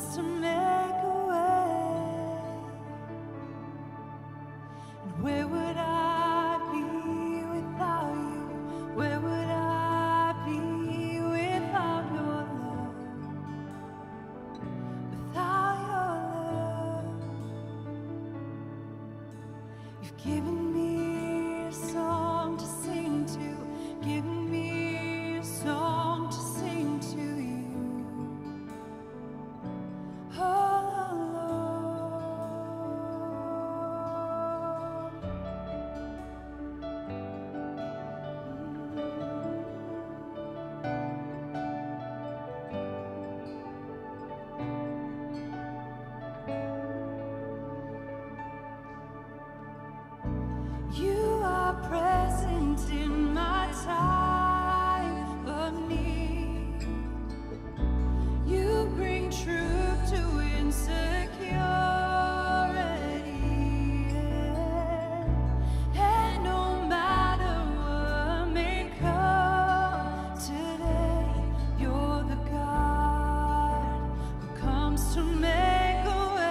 comes to make a way. And where would I be without you? Where would I be without your love? Without your love, you've given me a song to sing to, given me a song to sing to you. Oh Lord, you are present in my time of need. You bring truth to insecurity, and no matter what may come today, you're the God who comes to make a way.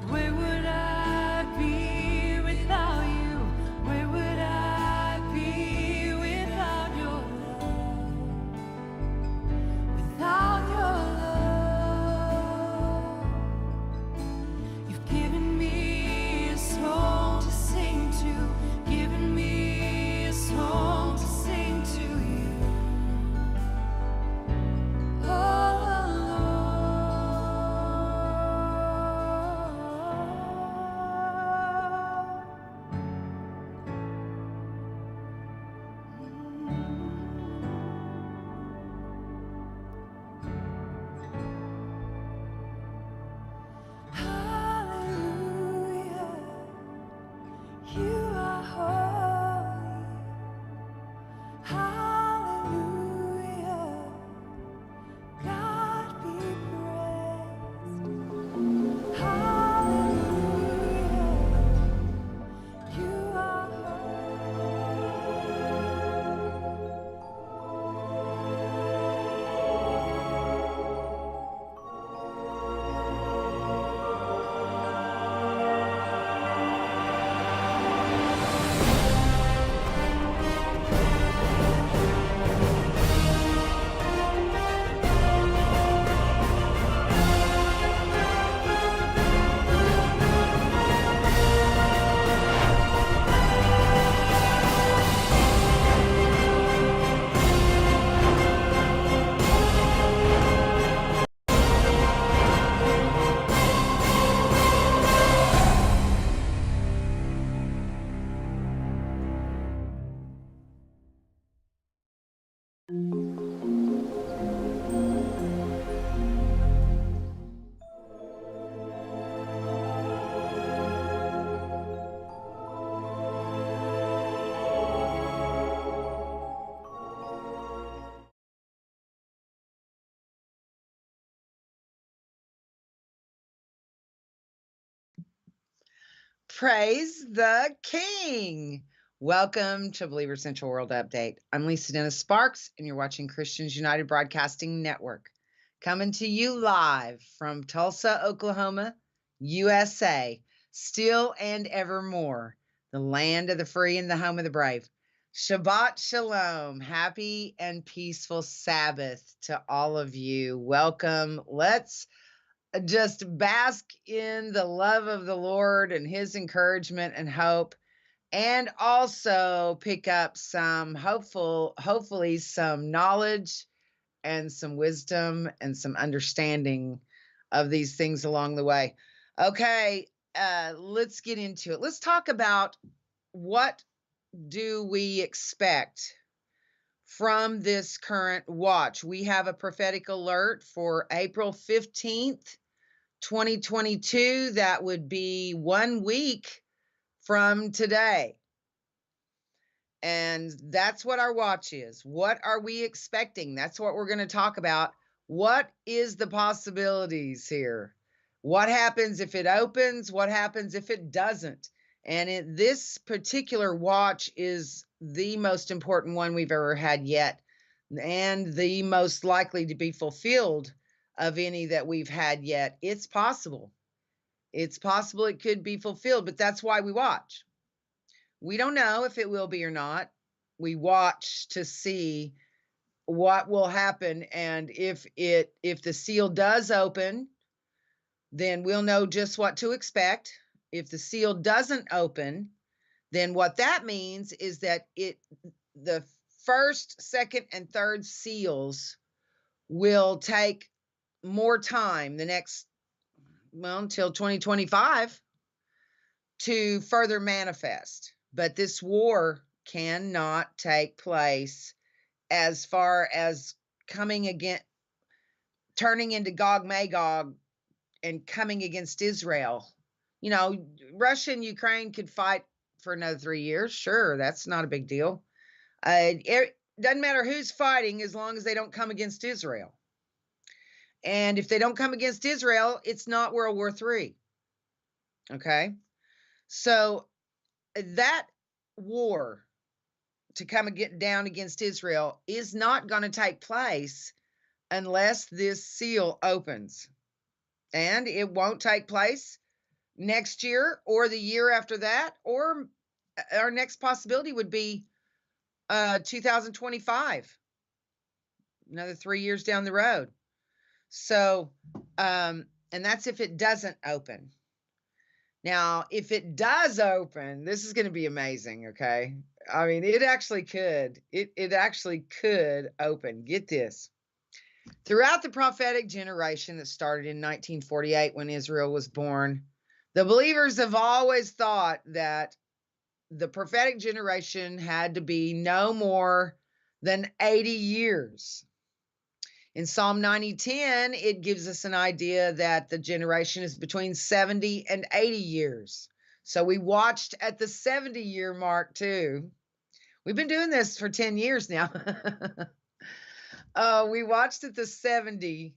Where would I be without you? Where would I be without your love? Without your love, you've given me a song to sing to, given me a song to sing to you. Hallelujah, you are holy. Hallelujah, God be praised. Hallelujah, you are Praise the King. Welcome to Believer Central World Update. I'm Lisa Dennis Sparks, and you're watching Christians United Broadcasting Network. Coming to you live from Tulsa, Oklahoma, USA, still and evermore, the land of the free and the home of the brave. Shabbat Shalom. Happy and peaceful Sabbath to all of you. Welcome. Let's just bask in the love of the Lord and his encouragement and hope, and also pick up some hopefully some knowledge and some wisdom and some understanding of these things along the way. Okay, let's get into it. Let's talk about what do we expect from this current watch. We have a prophetic alert for April 15th, 2022. That would be 1 week from today. And that's what our watch is. What are we expecting? That's what we're going to talk about. What is the possibilities here? What happens if it opens? What happens if it doesn't? And this particular watch is the most important one we've ever had yet. and the most likely to be fulfilled of any that we've had yet. It's possible. It's possible it could be fulfilled, but that's why we watch. We don't know if it will be or not. We watch to see what will happen, and if the seal does open, then we'll know just what to expect. If the seal doesn't open, then what that means is that the first, second, and third seals will take more time, the next, well, until 2025, to further manifest. But this war cannot take place as far as coming again, turning into Gog Magog and coming against Israel. You know, Russia and Ukraine could fight for another 3 years. Sure, that's not a big deal. It doesn't matter who's fighting as long as they don't come against Israel. And if they don't come against Israel, it's not World War III. Okay? So that war to come down against Israel is not going to take place unless this seal opens. And it won't take place next year or the year after that, or our next possibility would be 2025, another 3 years down the road. So, and that's if it doesn't open. Now, if it does open, this is going to be amazing, okay? I mean, it actually could. It actually could open. Get this. Throughout the prophetic generation that started in 1948 when Israel was born, the believers have always thought that the prophetic generation had to be no more than 80 years. In Psalm 90:10, it gives us an idea that the generation is between 70 and 80 years. So we watched at the 70-year mark too. We've been doing this for 10 years now. We watched at the 70,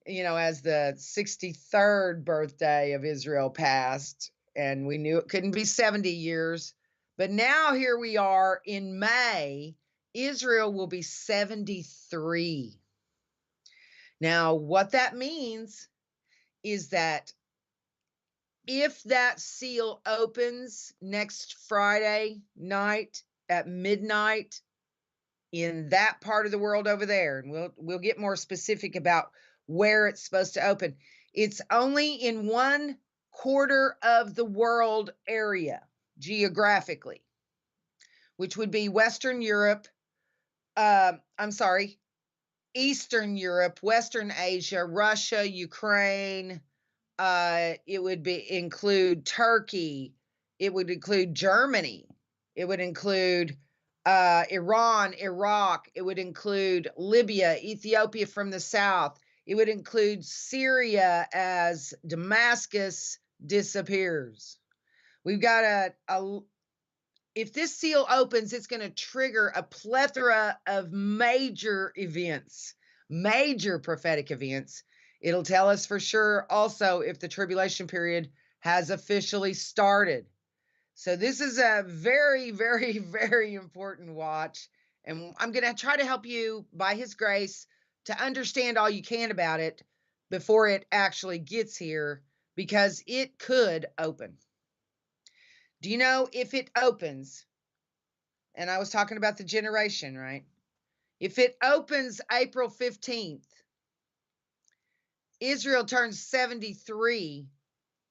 as the 63rd birthday of Israel passed, and we knew it couldn't be 70 years. But now here we are in May, Israel will be 73. Now, what that means is that if that seal opens next Friday night at midnight in that part of the world over there, and we'll get more specific about where it's supposed to open, it's only in 1/4 of the world area geographically, which would be Western Europe. Eastern Europe, Western Asia, Russia, Ukraine. It would include Turkey. It would include Germany. It would include Iran, Iraq. It would include Libya, Ethiopia from the south. It would include Syria as Damascus disappears. We've got if this seal opens, it's going to trigger a plethora of major events, major prophetic events. It'll tell us for sure also if the tribulation period has officially started. So this is a very, very, very important watch. And I'm going to try to help you by His grace to understand all you can about it before it actually gets here, because it could open. Do you know if it opens, and I was talking about the generation, right? If it opens April 15th, Israel turns 73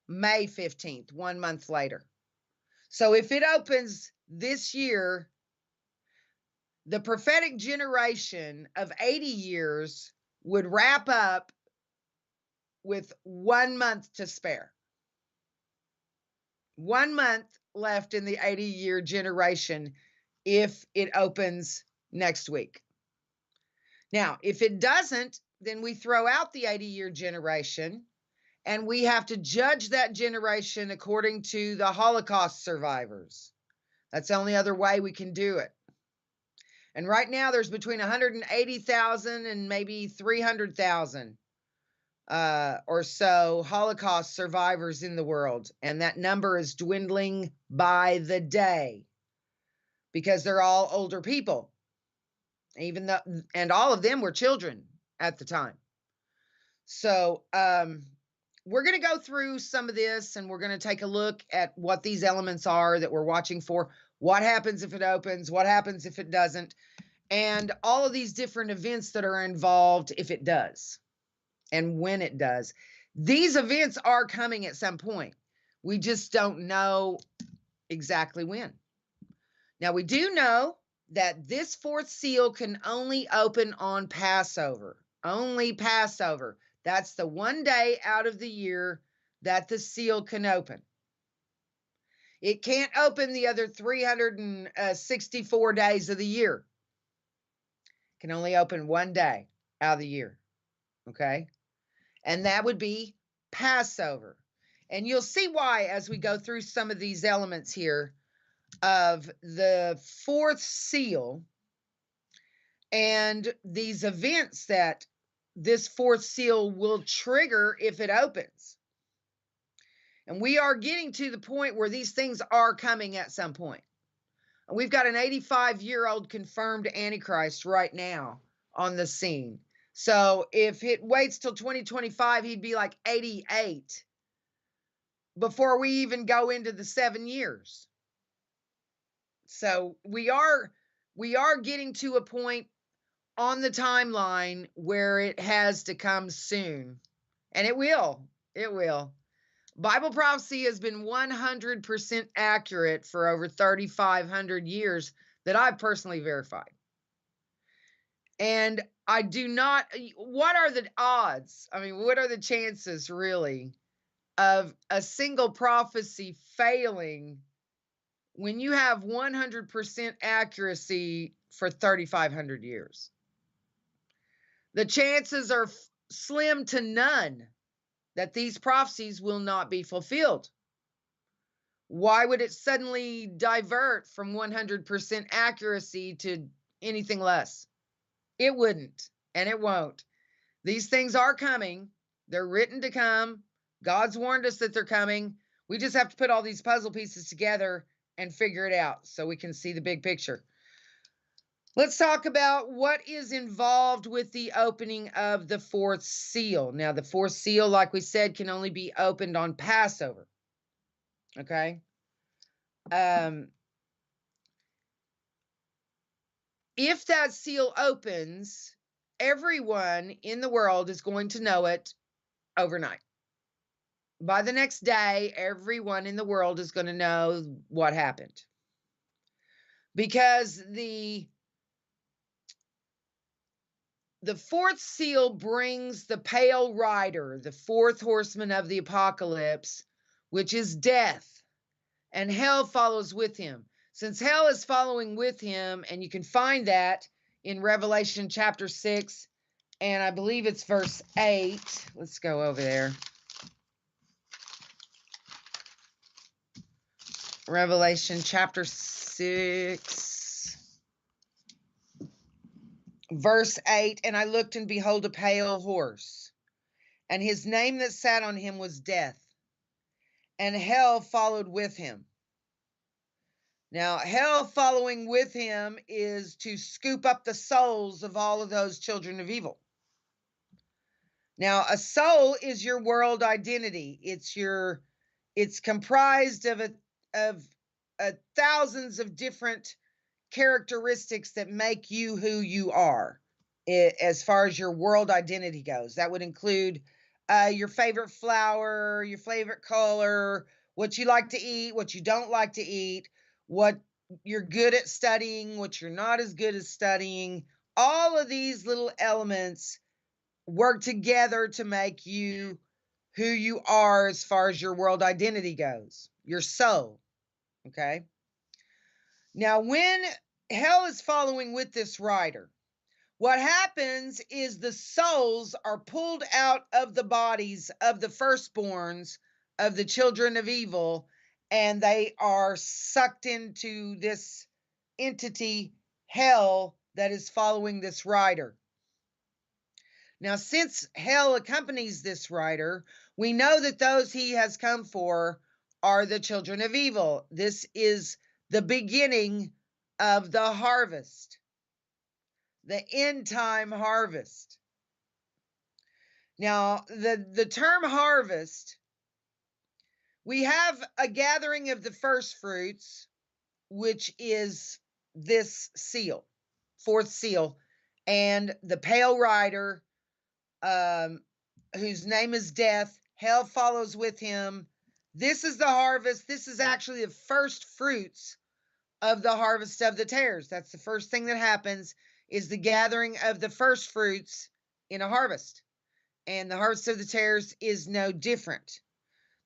May 15th, 1 month later. So if it opens this year, the prophetic generation of 80 years would wrap up with 1 month to spare. 1 month left in the 80-year generation if it opens next week. Now, if it doesn't, then we throw out the 80-year generation, and we have to judge that generation according to the Holocaust survivors. That's the only other way we can do it. And right now, there's between 180,000 and maybe 300,000 or so Holocaust survivors in the world. And that number is dwindling by the day because they're all older people. even though, and all of them were children at the time. So we're going to go through some of this, and we're going to take a look at what these elements are that we're watching for. What happens if it opens? What happens if it doesn't? And all of these different events that are involved if it does and when it does. These events are coming at some point. We just don't know exactly when. Now, we do know that this fourth seal can only open on Passover. Only Passover. That's the one day out of the year that the seal can open. It can't open the other 364 days of the year. It can only open one day out of the year. Okay? And that would be Passover. And you'll see why as we go through some of these elements here of the fourth seal and these events that this fourth seal will trigger if it opens. And we are getting to the point where these things are coming at some point. And we've got an 85-year-old confirmed Antichrist right now on the scene. So if it waits till 2025, he'd be like 88 before we even go into the 7 years. So we are getting to a point on the timeline where it has to come soon. And it will. It will. Bible prophecy has been 100% accurate for over 3,500 years that I've personally verified. And I do not, what are the odds? I mean, what are the chances really of a single prophecy failing when you have 100% accuracy for 3,500 years? The chances are slim to none that these prophecies will not be fulfilled. Why would it suddenly divert from 100% accuracy to anything less? It wouldn't, and it won't. These things are coming. They're written to come. God's warned us that they're coming. We just have to put all these puzzle pieces together and figure it out so we can see the big picture. Let's talk about what is involved with the opening of the fourth seal. Now, the fourth seal, like we said, can only be opened on Passover. Okay? If that seal opens, everyone in the world is going to know it overnight. By the next day, everyone in the world is going to know what happened. Because the fourth seal brings the pale rider, the fourth horseman of the apocalypse, which is death, and hell follows with him. Since hell is following with him, and you can find that in Revelation chapter 6, and I believe it's verse 8. Let's go over there. Revelation chapter 6, verse 8. And I looked, and behold, a pale horse, and his name that sat on him was Death, and hell followed with him. Now, hell following with him is to scoop up the souls of all of those children of evil. Now, a soul is your world identity. It's comprised of thousands of different characteristics that make you who you are, as far as your world identity goes. That would include your favorite flower, your favorite color, what you like to eat, what you don't like to eat, what you're good at studying, what you're not as good at studying. All of these little elements work together to make you who you are as far as your world identity goes, your soul. Okay? Now, when hell is following with this rider, what happens is the souls are pulled out of the bodies of the firstborns of the children of evil, and they are sucked into this entity, hell, that is following this rider. Now, since hell accompanies this rider, we know that those he has come for are the children of evil. This is the beginning of the harvest. the end time harvest. Now, the term harvest, we have a gathering of the first fruits, which is this seal, fourth seal, and the pale rider, whose name is Death. Hell follows with him. This is the harvest. This is actually the first fruits of the harvest of the tares. That's the first thing that happens, is the gathering of the first fruits in a harvest. And the harvest of the tares is no different.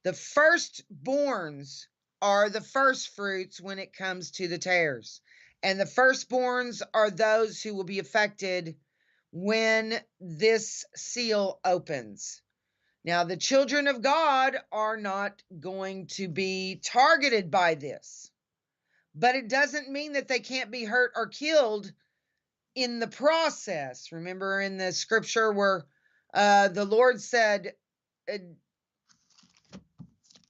The firstborns are the first fruits when it comes to the tares. And the firstborns are those who will be affected when this seal opens. Now, the children of God are not going to be targeted by this, but it doesn't mean that they can't be hurt or killed in the process. Remember in the scripture where the Lord said,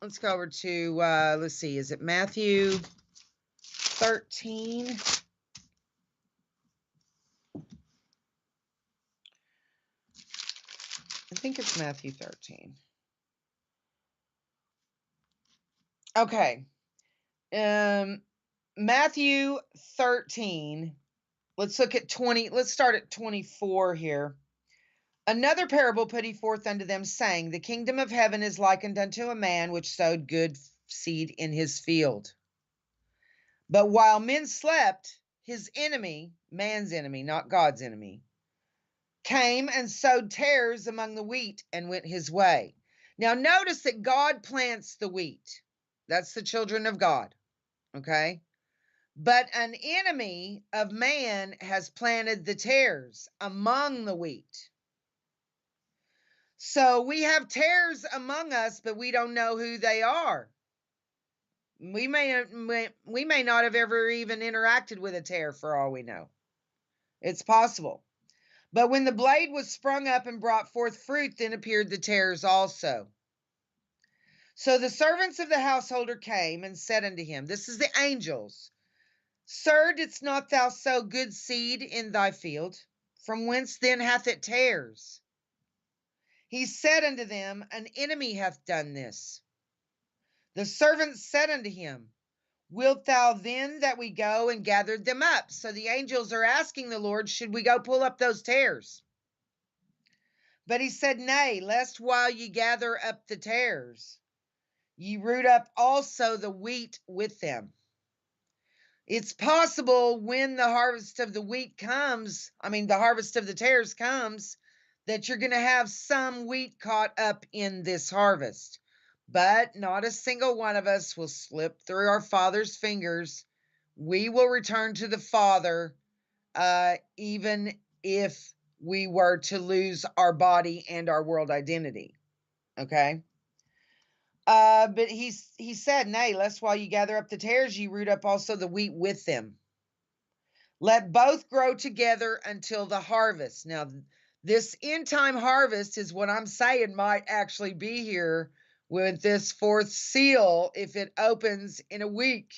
let's go over to, let's see, is it Matthew 13? I think it's Matthew 13. Okay. Matthew 13. Let's look at 20. Let's start at 24 here. Another parable put he forth unto them, saying, the kingdom of heaven is likened unto a man which sowed good seed in his field. But while men slept, his enemy, man's enemy, not God's enemy, came and sowed tares among the wheat and went his way. Now notice that God plants the wheat. That's the children of God. Okay? But an enemy of man has planted the tares among the wheat. So we have tares among us, but we don't know who they are. We may not have ever even interacted with a tare for all we know. It's possible. But when the blade was sprung up and brought forth fruit, then appeared the tares also. So the servants of the householder came and said unto him, this is the angels, Sir, didst not thou sow good seed in thy field? From whence then hath it tares? He said unto them, an enemy hath done this. The servants said unto him, wilt thou then that we go and gather them up? So the angels are asking the Lord, should we go pull up those tares? But he said, nay, lest while ye gather up the tares, ye root up also the wheat with them. It's possible when the harvest of the wheat comes, the harvest of the tares comes, that you're going to have some wheat caught up in this harvest. But not a single one of us will slip through our Father's fingers. We will return to the Father, even if we were to lose our body and our world identity. Okay? But he said, nay, lest while you gather up the tares, ye root up also the wheat with them. Let both grow together until the harvest. Now, this end time harvest is what I'm saying might actually be here with this fourth seal if it opens in a week.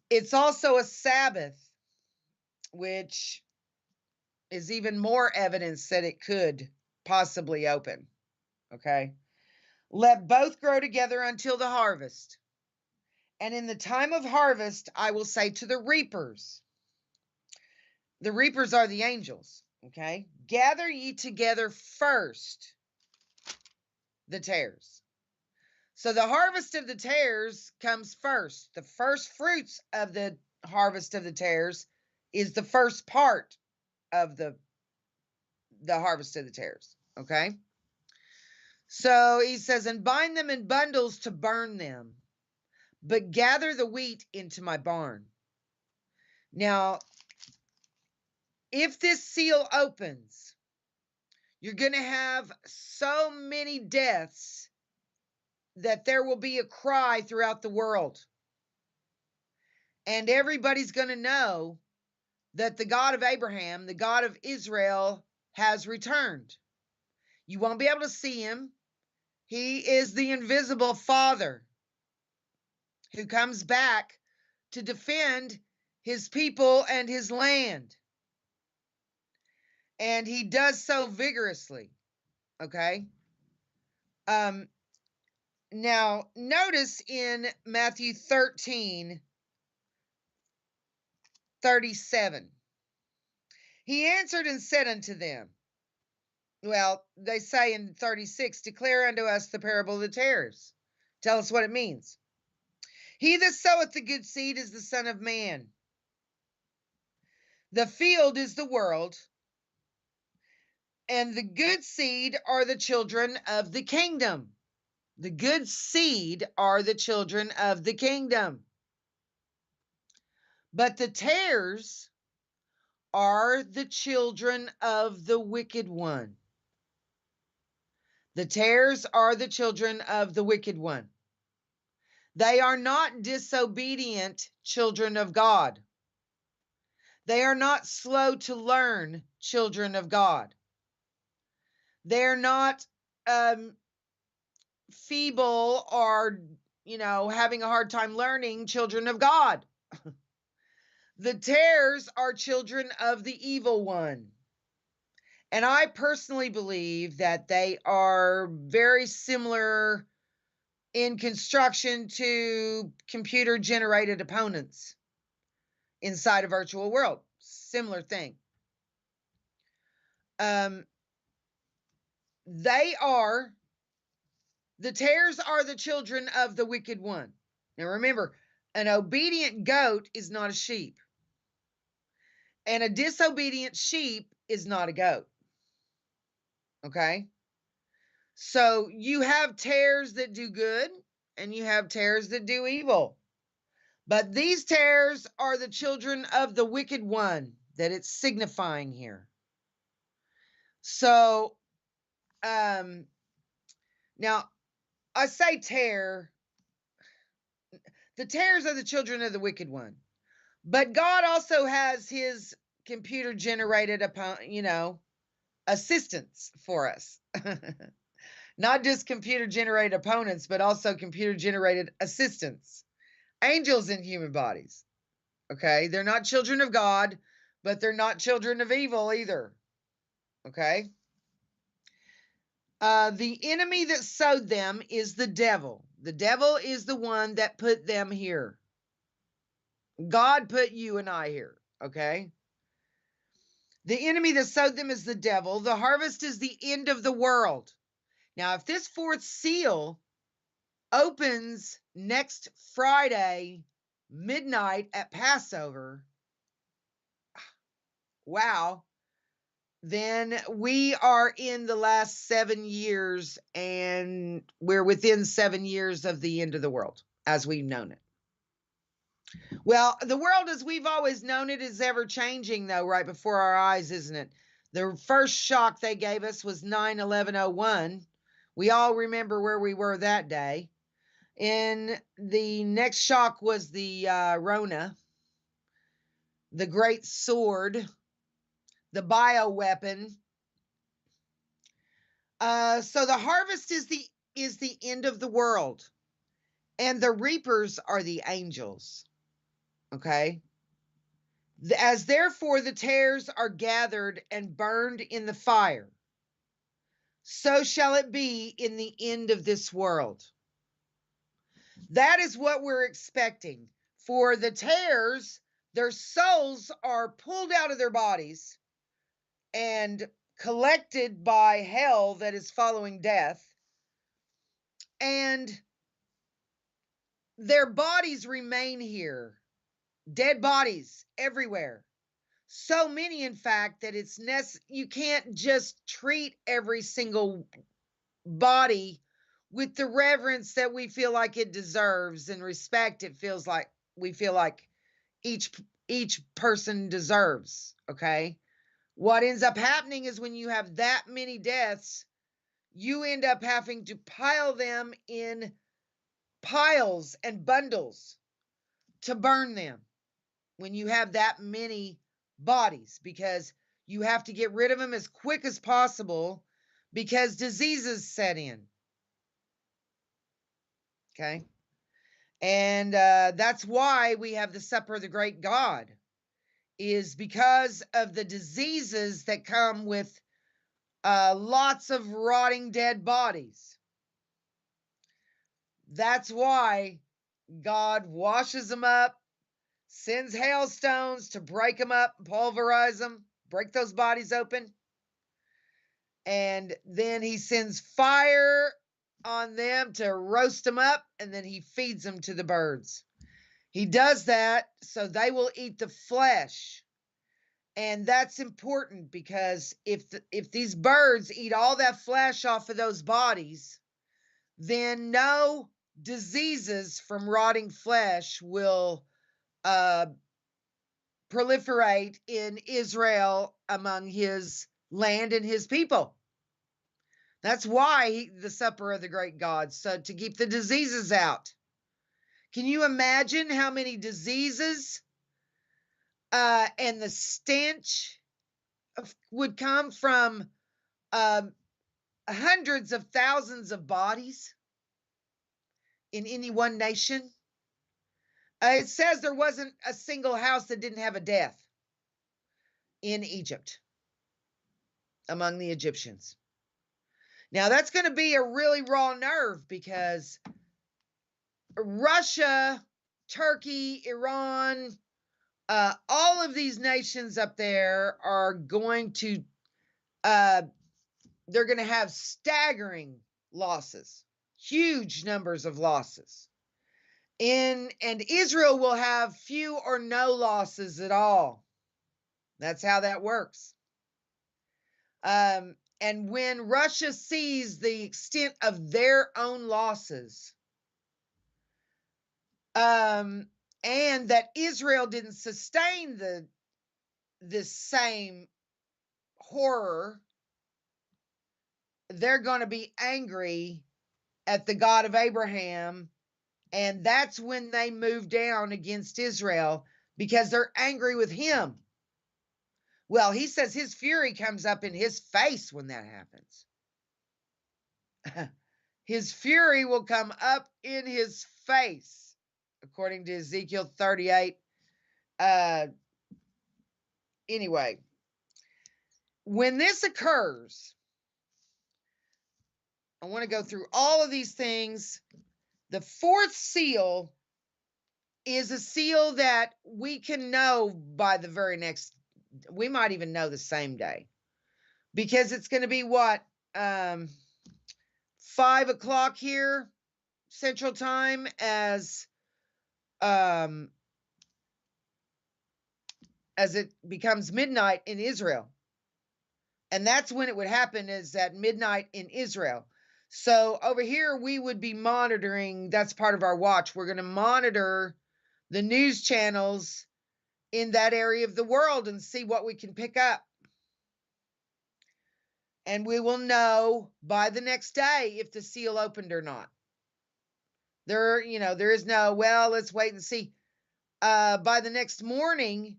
It's also a Sabbath, which is even more evidence that it could possibly open. Okay? Let both grow together until the harvest. And in the time of harvest, I will say to the reapers are the angels, okay? Gather ye together first the tares. So the harvest of the tares comes first. The first fruits of the harvest of the tares is the first part of the harvest of the tares, okay? So he says, and bind them in bundles to burn them, but gather the wheat into my barn. Now, if this seal opens, you're going to have so many deaths that there will be a cry throughout the world. And everybody's going to know that the God of Abraham, the God of Israel, has returned. You won't be able to see him. He is the invisible Father who comes back to defend his people and his land. and he does so vigorously. Okay. Now notice in Matthew 13:37, he answered and said unto them, well, they say in 36, declare unto us the parable of the tares. Tell us what it means. He that soweth the good seed is the Son of Man. The field is the world, and the good seed are the children of the kingdom. The good seed are the children of the kingdom. But the tares are the children of the wicked one. The tares are the children of the wicked one. They are not disobedient children of God. They are not slow to learn children of God. They're not feeble or, having a hard time learning children of God. The tares are children of the evil one. And I personally believe that they are very similar in construction to computer generated opponents inside a virtual world. Similar thing. The tares are the children of the wicked one. Now remember, an obedient goat is not a sheep. And a disobedient sheep is not a goat. Okay? So you have tares that do good and you have tares that do evil. But these tares are the children of the wicked one that it's signifying here. So, now I say tare. The tares are the children of the wicked one. But God also has his computer generated, assistants for us. Not just computer generated opponents, but also computer generated assistants. Angels in human bodies. Okay. They're not children of God, but they're not children of evil either. Okay. The enemy that sowed them is the devil. The devil is the one that put them here. God put you and I here. Okay. The enemy that sowed them is the devil. The harvest is the end of the world. Now, if this fourth seal opens next Friday, midnight at Passover, wow, then we are in the last 7 years and we're within 7 years of the end of the world as we've known it. Well, the world as we've always known it is ever changing, though, right before our eyes, isn't it? The first shock they gave us was 9/11/01. We all remember where we were that day. And the next shock was the Rona, the great sword, the bioweapon. So the harvest is the end of the world, and the reapers are the angels. Okay. As therefore the tares are gathered and burned in the fire, so shall it be in the end of this world. That is what we're expecting. For the tares, their souls are pulled out of their bodies and collected by hell that is following death. And their bodies remain here. Dead bodies everywhere. So many, in fact, that you can't just treat every single body with the reverence that we feel like it deserves and respect we feel like each person deserves. Okay. What ends up happening is when you have that many deaths, you end up having to pile them in piles and bundles to burn them when you have that many bodies, because you have to get rid of them as quick as possible because diseases set in. Okay. And that's why we have the supper of the great God, is because of the diseases that come with lots of rotting dead bodies. That's why God washes them up, sends hailstones to break them up, pulverize them, break those bodies open. And then he sends fire on them to roast them up, and then he feeds them to the birds. He does that so they will eat the flesh. And that's important because if these birds eat all that flesh off of those bodies, then no diseases from rotting flesh will proliferate in Israel among his land and his people. That's why the supper of the great God, so to keep the diseases out. Can you imagine how many diseases and the stench would come from hundreds of thousands of bodies in any one nation? It says there wasn't a single house that didn't have a death in Egypt among the Egyptians. Now, that's going to be a really raw nerve because Russia, Turkey, Iran, all of these nations up there are going to, they're going to have staggering losses, huge numbers of losses. And Israel will have few or no losses at all. That's how that works. And when Russia sees the extent of their own losses, and that Israel didn't sustain this same horror, they're going to be angry at the God of Abraham, and that's when they move down against Israel because they're angry with him. Well, he says his fury comes up in his face when that happens. His fury will come up in his face, according to Ezekiel 38. Anyway, when this occurs, I want to go through all of these things. The fourth seal is a seal that we can know by the very next, we might even know the same day, because it's going to be what, 5 o'clock here, Central Time, as it becomes midnight in Israel. And that's when it would happen, is at midnight in Israel. So over here, we would be monitoring, that's part of our watch. We're going to monitor the news channels in that area of the world and see what we can pick up. And we will know by the next day if the seal opened or not. There is no, well, let's wait and see. By the next morning,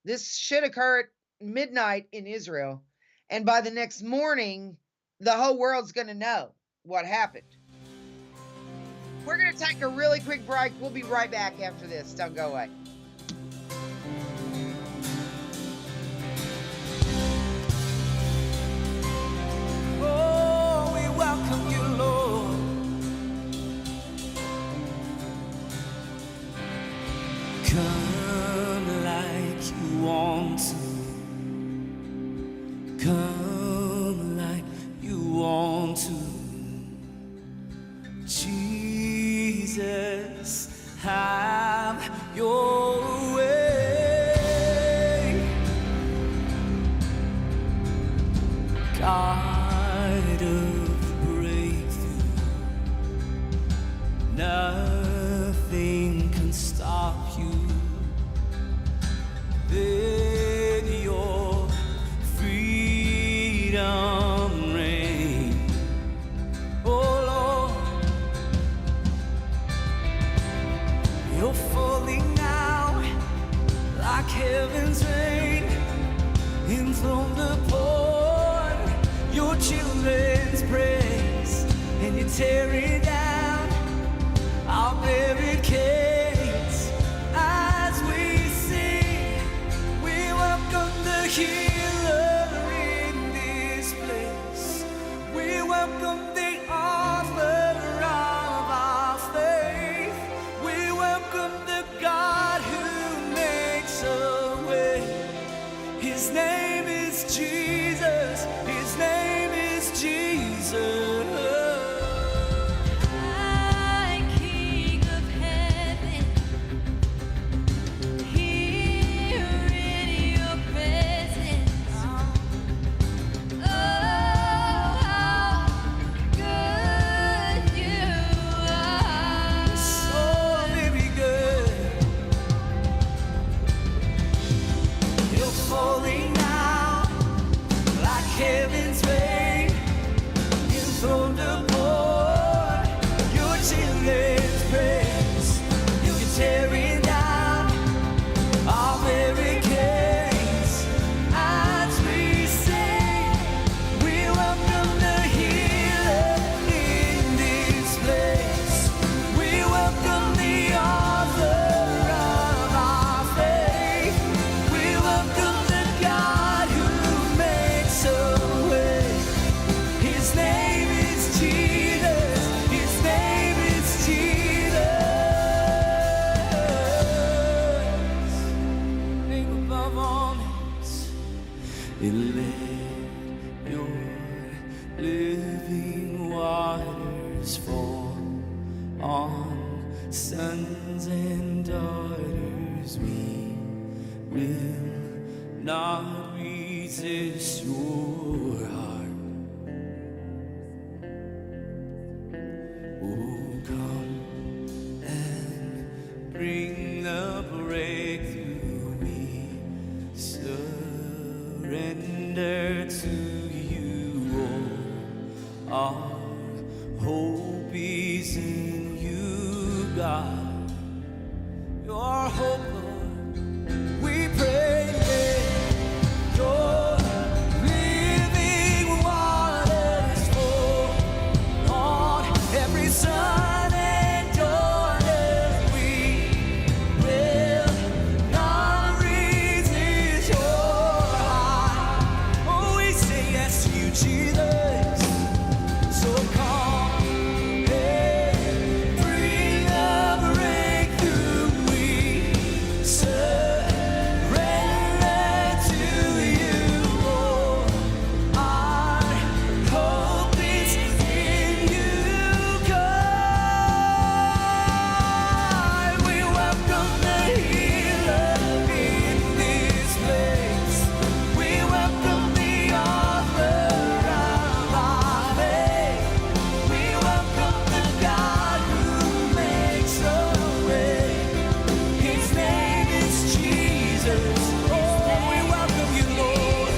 this should occur at midnight in Israel. And by the next morning, the whole world's going to know what happened. We're going to take a really quick break. We'll be right back after this. Don't go away. Oh, we welcome you, Lord. Come like you want to. Come like you want to. Jesus, have your way. God of breakthrough, nothing can stop you. Let your freedom reign. Oh Lord, you're falling out like heaven's rain, enthroned upon your children's praise, and you tear it down our barricades as we sing. We welcome the author of our faith. We welcome the God who makes a way. His name is Jesus. His name is Jesus. My King of heaven, here in your presence. Oh, how good you are. So very good. You're falling now like heaven's rain, enthroned upon your children's praise. You're tearing down all barricades as we sing. We welcome the healer in this place. We welcome the author of our faith. We welcome the God who makes a way. His name is Jesus. His name is Jesus. Name above all names. And let your living waters fall on sons and daughters. We will not resist your heart. Oh, come and bring the breakthrough. We surrender to you. All our hope is in you, God. Your hope, Lord. We pray that your living waters fall on every son and daughter. We will not resist your heart. Oh, we say yes to you, Jesus. So come and bring a breakthrough. We surrender to you, Lord. Our hope is in you, God. We welcome the healer in this place. We welcome the author of our faith. We welcome the God who makes a way. His name is Jesus. Oh, we welcome you, Lord.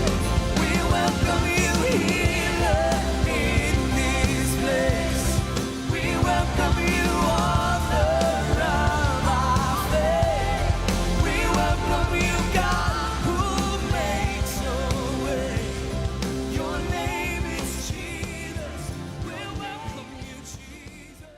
We welcome you, healer, in this place. We welcome you, author of our faith. We welcome you, God who makes a way. Your name is Jesus. We welcome you, Jesus.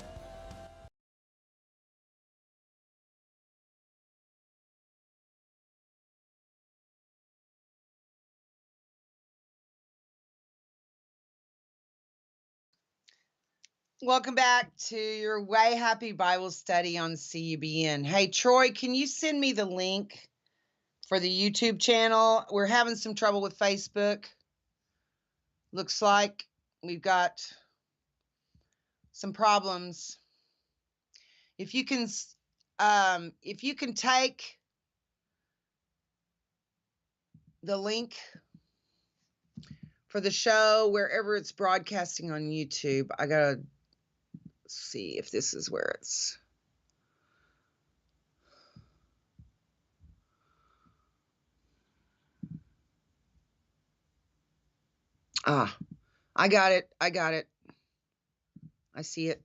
Welcome back to your Way Happy Bible study on CUBN. Hey, Troy, can you send me the link for the YouTube channel? We're having some trouble with Facebook. Looks like we've got some problems. If you can take the link for the show wherever it's broadcasting on YouTube, I gotta see if this is where it's. I got it. I see it.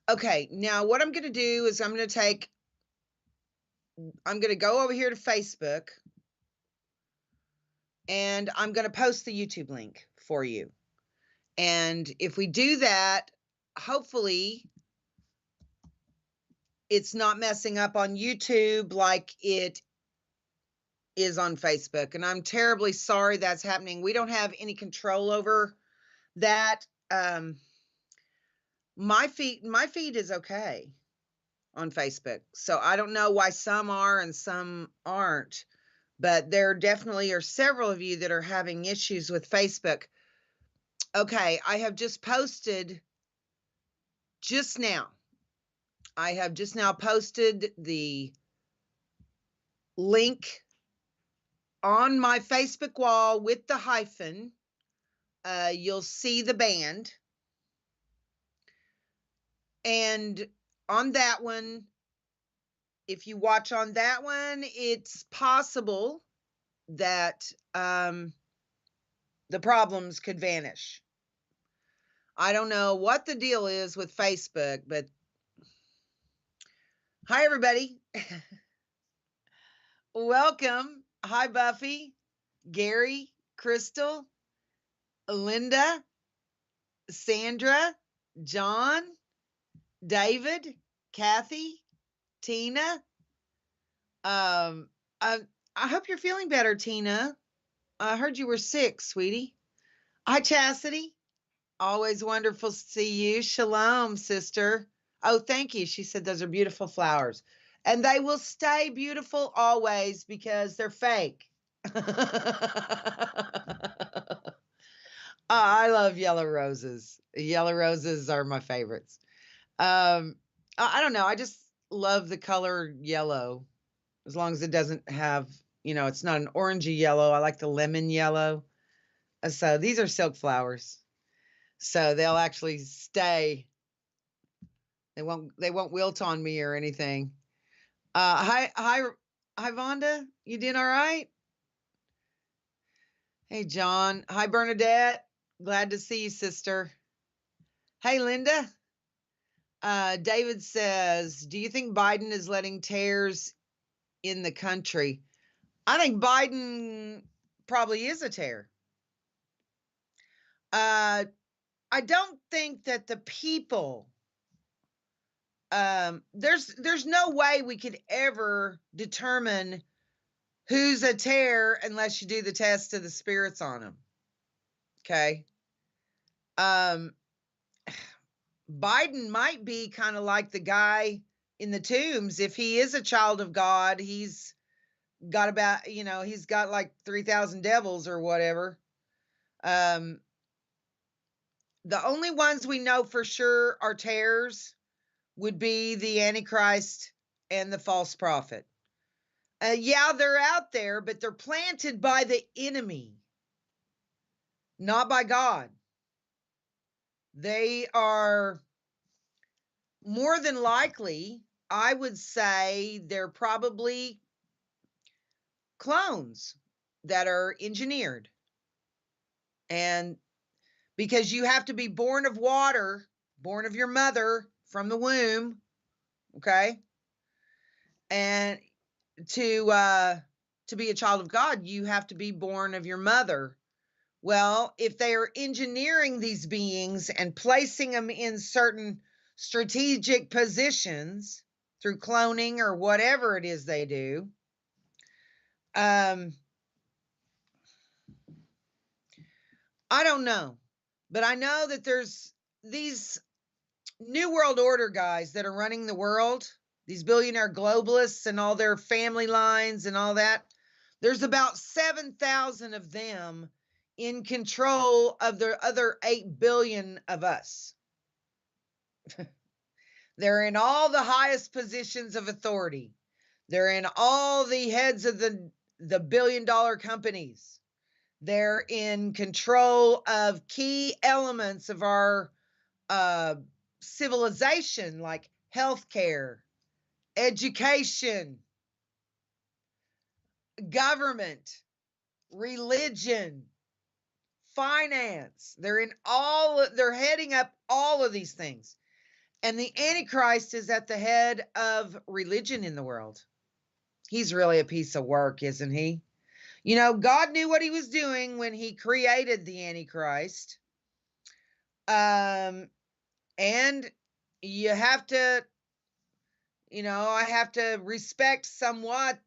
Okay, now what I'm going to do is I'm going to go over here to Facebook, and I'm going to post the YouTube link for you. And if we do that, hopefully it's not messing up on YouTube like it is on Facebook. And I'm terribly sorry that's happening. We don't have any control over that. my feed is okay on Facebook. So I don't know why some are and some aren't, but there definitely are several of you that are having issues with Facebook. Okay, I have just posted just now. I have just now posted the link on my Facebook wall with the hyphen. You'll see the band. And on that one, if you watch on that one, it's possible that the problems could vanish. I don't know what the deal is with Facebook, but hi, everybody. Welcome. Hi, Buffy, Gary, Crystal, Linda, Sandra, John, David, Kathy, Tina. I, I hope you're feeling better, Tina. I heard you were sick, sweetie. Hi, Chastity. Always wonderful to see you. Shalom, sister. Oh, thank you. She said those are beautiful flowers. And they will stay beautiful always because they're fake. I love yellow roses. Yellow roses are my favorites. I don't know. I just love the color yellow as long as it doesn't have, it's not an orangey yellow. I like the lemon yellow. So these are silk flowers. So they'll actually stay. They won't wilt on me or anything. Hi, Vonda. You doing all right? Hey, John. Hi, Bernadette. Glad to see you, sister. Hey, Linda. David says, do you think Biden is letting tares in the country? I think Biden probably is a tare. I don't think that the people, there's no way we could ever determine who's a tare unless you do the test of the spirits on them. Okay. Biden might be kind of like the guy in the tombs. If he is a child of God, he's got about, he's got like 3,000 devils or whatever. The only ones we know for sure are tares would be the Antichrist and the false prophet. Yeah, they're out there, but they're planted by the enemy, not by God. They are more than likely, I would say they're probably clones that are engineered. And because you have to be born of water, born of your mother from the womb, okay? And to be a child of God, you have to be born of your mother. Well, if they are engineering these beings and placing them in certain strategic positions through cloning or whatever it is they do, I don't know. But I know that there's these New World Order guys that are running the world, these billionaire globalists and all their family lines and all that. There's about 7,000 of them in control of the other 8 billion of us. They're in all the highest positions of authority. They're in all the heads of the billion-dollar companies. They're in control of key elements of our civilization, like healthcare, education, government, religion, finance. They're heading up all of these things. And the Antichrist is at the head of religion in the world. He's really a piece of work, isn't he? God knew what he was doing when he created the Antichrist. And you have to, I have to respect somewhat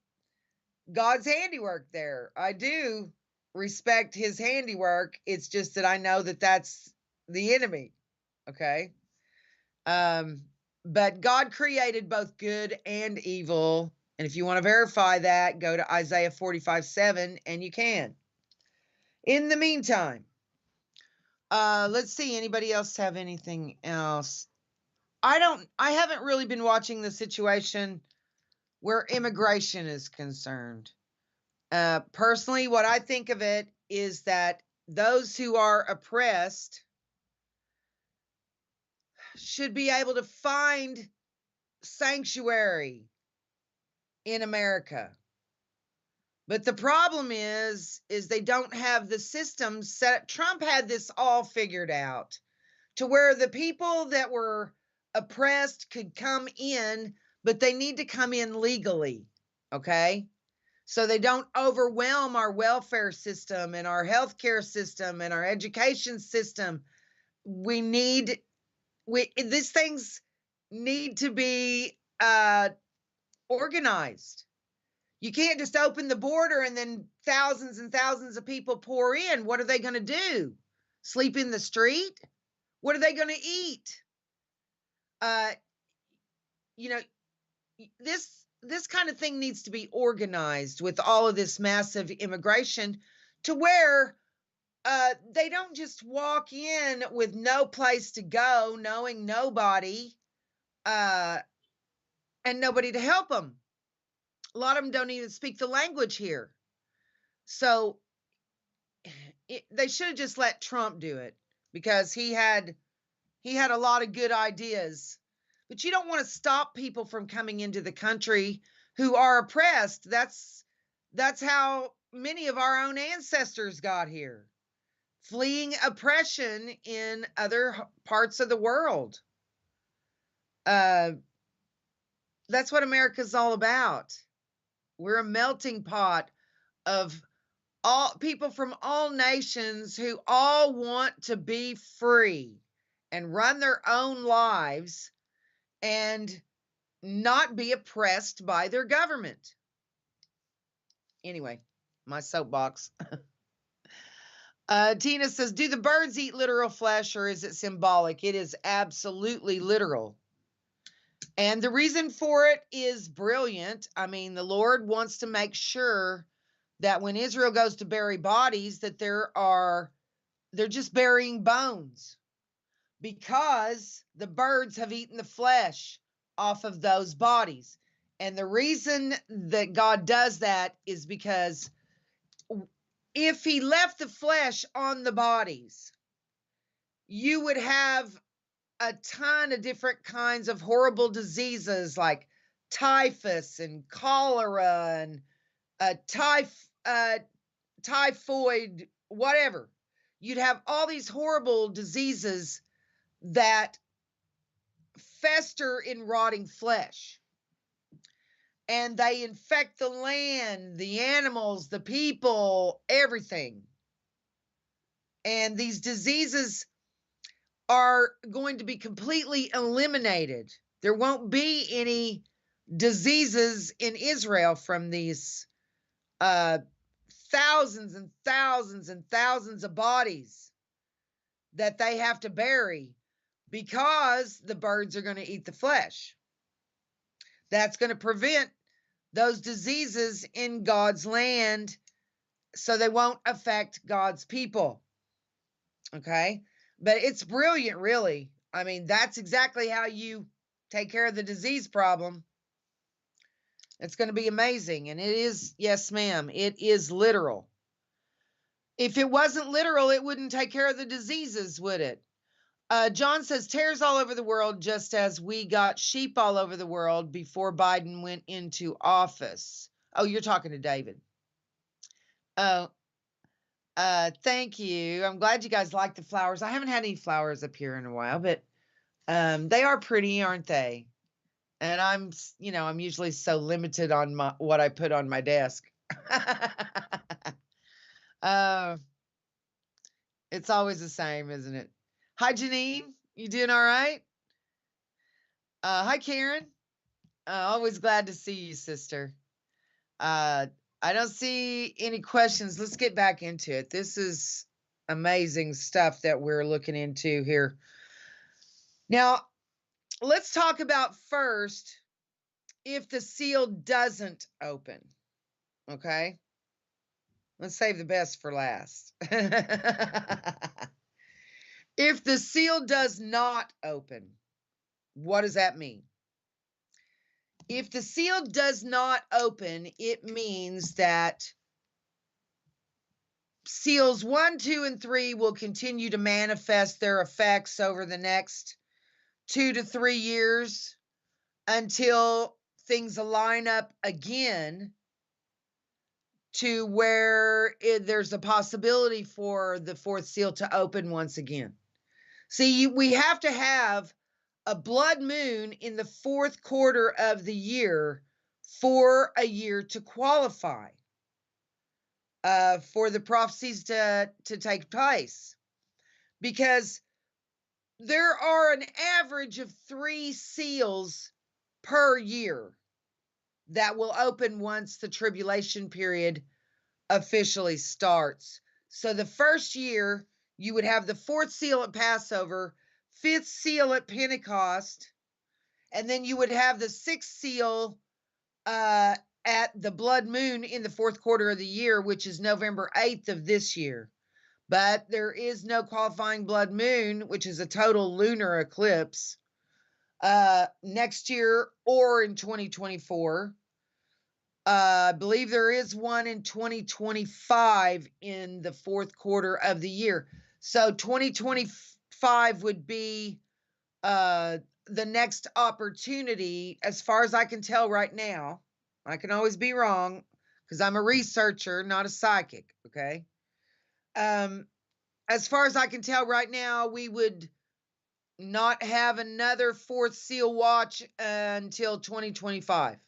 God's handiwork there. I do respect his handiwork. It's just that I know that that's the enemy. Okay. But God created both good and evil. And if you want to verify that, go to Isaiah 45:7, and you can. In the meantime, let's see. Anybody else have anything else? I haven't really been watching the situation where immigration is concerned. Personally, what I think of it is that those who are oppressed should be able to find sanctuary in America. But the problem is they don't have the system set. Trump had this all figured out to where the people that were oppressed could come in, but they need to come in legally. Okay. So they don't overwhelm our welfare system and our healthcare system and our education system. These things need to be organized. You can't just open the border and then thousands and thousands of people pour in. What are they going to do? Sleep in the street? What are they going to eat? This kind of thing needs to be organized with all of this massive immigration to where they don't just walk in with no place to go, knowing nobody, and nobody to help them. A lot of them don't even speak the language here. So they should have just let Trump do it, because he had a lot of good ideas. But you don't want to stop people from coming into the country who are oppressed. That's how many of our own ancestors got here, fleeing oppression in other parts of the world. That's what America's all about. We're a melting pot of all people from all nations who all want to be free and run their own lives and not be oppressed by their government. Anyway, my soapbox. Tina says, do the birds eat literal flesh, or is it symbolic? It is absolutely literal. And the reason for it is brilliant. I mean, the Lord wants to make sure that when Israel goes to bury bodies, that they're just burying bones, because the birds have eaten the flesh off of those bodies. And the reason that God does that is because if he left the flesh on the bodies, you would have a ton of different kinds of horrible diseases like typhus and cholera and typhoid, whatever. You'd have all these horrible diseases that fester in rotting flesh. And they infect the land, the animals, the people, everything. And these diseases are going to be completely eliminated. There won't be any diseases in Israel from these thousands and thousands and thousands of bodies that they have to bury, because the birds are going to eat the flesh. That's going to prevent those diseases in God's land, so they won't affect God's people. Okay? But it's brilliant, really. I mean, that's exactly how you take care of the disease problem. It's going to be amazing. And it is, yes, ma'am, it is literal. If it wasn't literal, it wouldn't take care of the diseases, would it? John says, tares all over the world, just as we got sheep all over the world before Biden went into office. Oh, you're talking to David. Oh, thank you. I'm glad you guys like the flowers. I haven't had any flowers up here in a while, but they are pretty, aren't they? And I'm usually so limited on what I put on my desk. It's always the same, isn't it? Hi, Janine. You doing all right? Hi, Karen. Always glad to see you, sister. I don't see any questions. Let's get back into it. This is amazing stuff that we're looking into here. Now, let's talk about first if the seal doesn't open. Okay? Let's save the best for last. If the seal does not open, what does that mean? If the seal does not open, it means that seals 1, 2, and 3 will continue to manifest their effects over the next 2 to 3 years until things align up again to where there's a possibility for the fourth seal to open once again. See, we have to have a blood moon in the fourth quarter of the year for a year to qualify for the prophecies to take place. Because there are an average of 3 seals per year that will open once the tribulation period officially starts. So the first year, you would have the 4th seal at Passover, 5th seal at Pentecost, and then you would have the 6th seal at the blood moon in the 4th quarter of the year, which is November 8th of this year. But there is no qualifying blood moon, which is a total lunar eclipse, next year or in 2024. I believe there is one in 2025 in the 4th quarter of the year. So 2025 would be the next opportunity, as far as I can tell right now. I can always be wrong because I'm a researcher, not a psychic, okay? As far as I can tell right now, we would not have another 4th seal watch until 2025.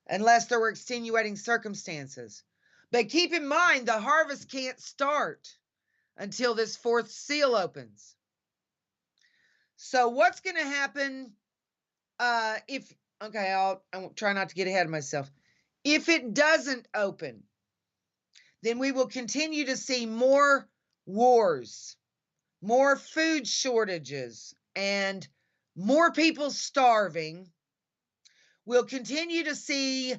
Unless there were extenuating circumstances. But keep in mind, the harvest can't start until this 4th seal opens. So what's going to happen I'll try not to get ahead of myself. If it doesn't open, then we will continue to see more wars, more food shortages, and more people starving. We'll continue to see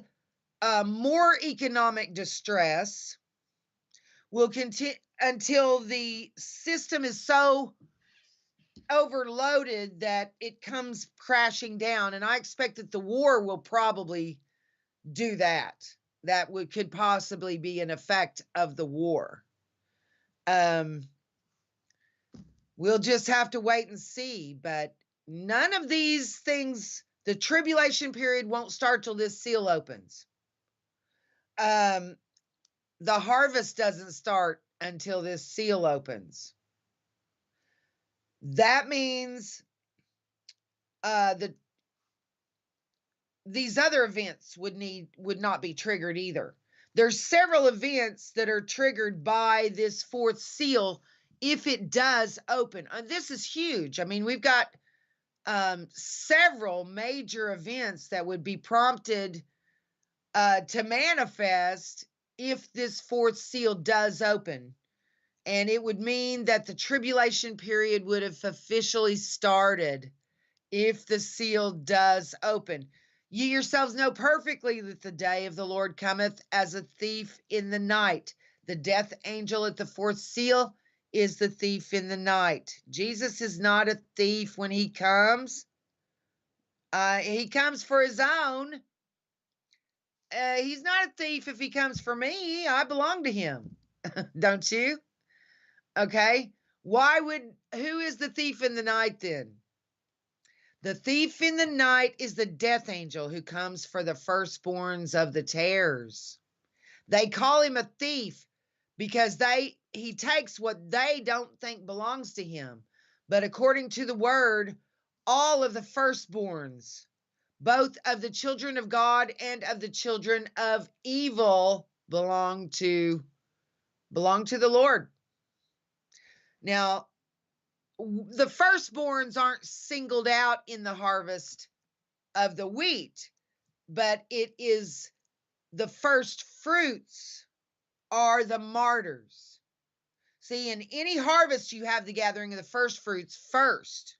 more economic distress. We'll continue until the system is so overloaded that it comes crashing down. And I expect that the war will probably do that. That could possibly be an effect of the war. We'll just have to wait and see. But none of these things, the tribulation period won't start till this seal opens. The harvest doesn't start until this seal opens. That means these other events would not be triggered either. There's several events that are triggered by this 4th seal if it does open. And this is huge. I mean, we've got several major events that would be prompted to manifest if this 4th seal does open. And it would mean that the tribulation period would have officially started if the seal does open. Ye yourselves know perfectly that the day of the Lord cometh as a thief in the night. The death angel at the 4th seal is the thief in the night. Jesus is not a thief when he comes. He comes for his own. He's not a thief if he comes for me. I belong to him. Don't you? Okay. Who is the thief in the night then? The thief in the night is the death angel who comes for the firstborns of the tares. They call him a thief because he takes what they don't think belongs to him. But according to the word, all of the firstborns, both of the children of God and of the children of evil, belong to the Lord. Now, the firstborns aren't singled out in the harvest of the wheat, but it is the first fruits are the martyrs. See, in any harvest, you have the gathering of the first fruits first.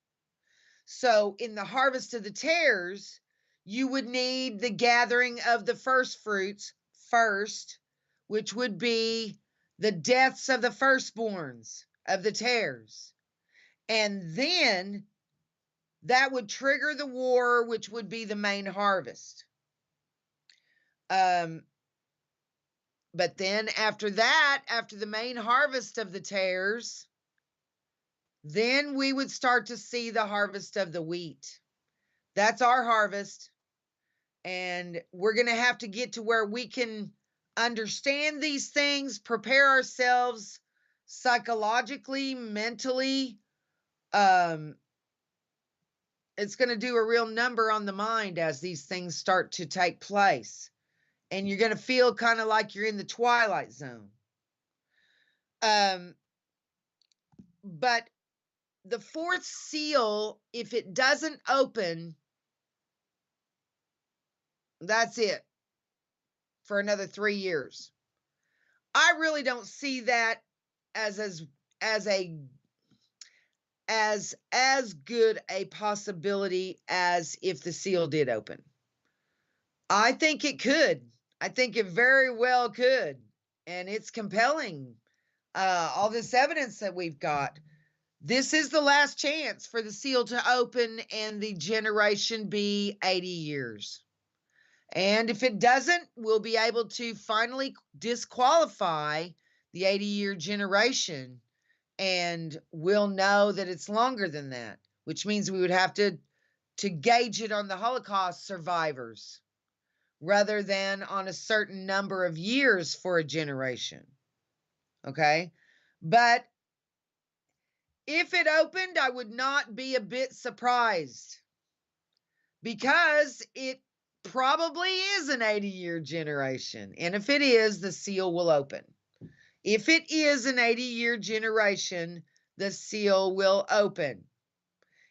So in the harvest of the tares, you would need the gathering of the first fruits first, which would be the deaths of the firstborns of the tares. And then that would trigger the war, which would be the main harvest. But then after that, after the main harvest of the tares, then we would start to see the harvest of the wheat. That's our harvest. And we're going to have to get to where we can understand these things, prepare ourselves psychologically, mentally. It's going to do a real number on the mind as these things start to take place. And you're going to feel kind of like you're in the twilight zone. But the fourth seal, if it doesn't open, that's it for another 3 years. I really don't see that as good a possibility as if the seal did open. I think it could. I think it very well could. And it's compelling. All this evidence that we've got. This is the last chance for the seal to open and the generation be 80 years. And if it doesn't, we'll be able to finally disqualify the 80-year generation. And we'll know that it's longer than that, which means we would have to gauge it on the Holocaust survivors rather than on a certain number of years for a generation. Okay? But if it opened, I would not be a bit surprised because it probably is an 80-year generation. And if it is, the seal will open. If it is an 80-year generation, the seal will open.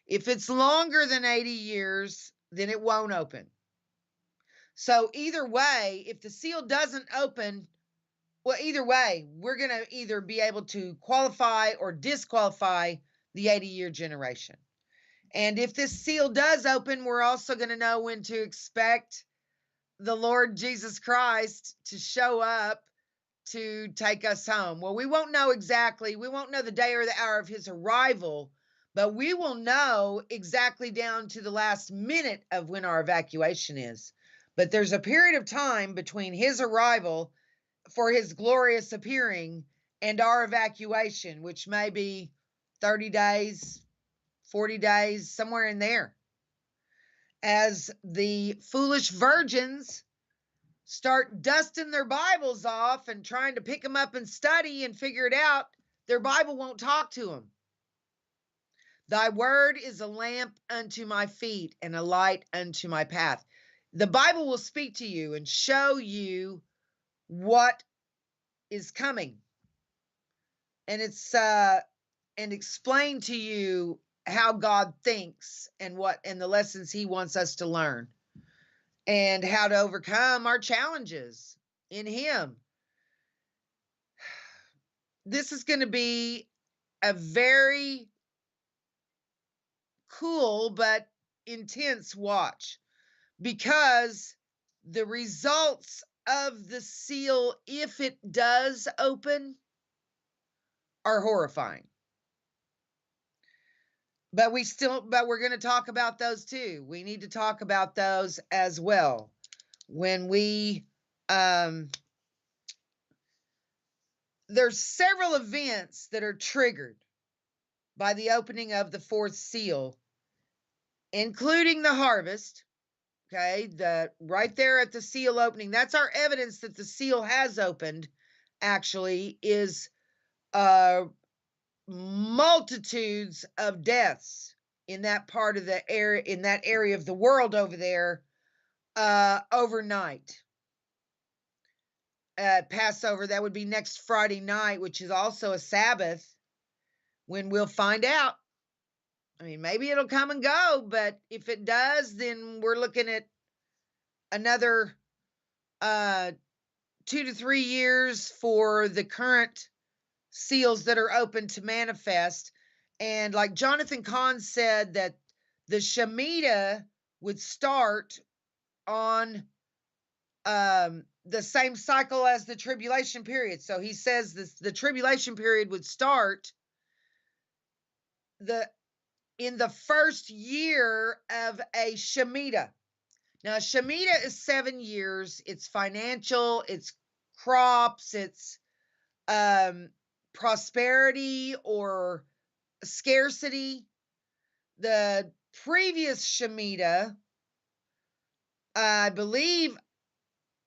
If it's longer than 80 years, then it won't open. So either way, if the seal doesn't open, well, either way, we're going to either be able to qualify or disqualify the 80-year generation. And if this seal does open, we're also going to know when to expect the Lord Jesus Christ to show up to take us home. Well, we won't know exactly. We won't know the day or the hour of his arrival, but we will know exactly down to the last minute of when our evacuation is. But there's a period of time between his arrival for his glorious appearing and our evacuation, which may be 30 days, 40 days, somewhere in there. As the foolish virgins start dusting their Bibles off and trying to pick them up and study and figure it out, their Bible won't talk to them. Thy word is a lamp unto my feet and a light unto my path. The Bible will speak to you and show you what is coming. And it's and explain to you how God thinks and the lessons he wants us to learn and how to overcome our challenges in him. This is going to be a very cool but intense watch because the results of the seal, if it does open, are horrifying. But we're going to talk about those too. We need to talk about those as well. When there's several events that are triggered by the opening of the fourth seal, including the harvest. Okay, right there at the seal opening, that's our evidence that the seal has opened, actually, is multitudes of deaths in that part of the area, in that area of the world over there, overnight. Passover, that would be next Friday night, which is also a Sabbath, when we'll find out. I mean, maybe it'll come and go, but if it does, then we're looking at another 2 to 3 years for the current seals that are open to manifest. And like Jonathan Cahn said, that the Shemitah would start on the same cycle as the tribulation period. So he says the tribulation period would start in the first year of a Shemitah. Now, Shemitah is 7 years. It's financial, it's crops, it's prosperity or scarcity. The previous Shemitah, I believe,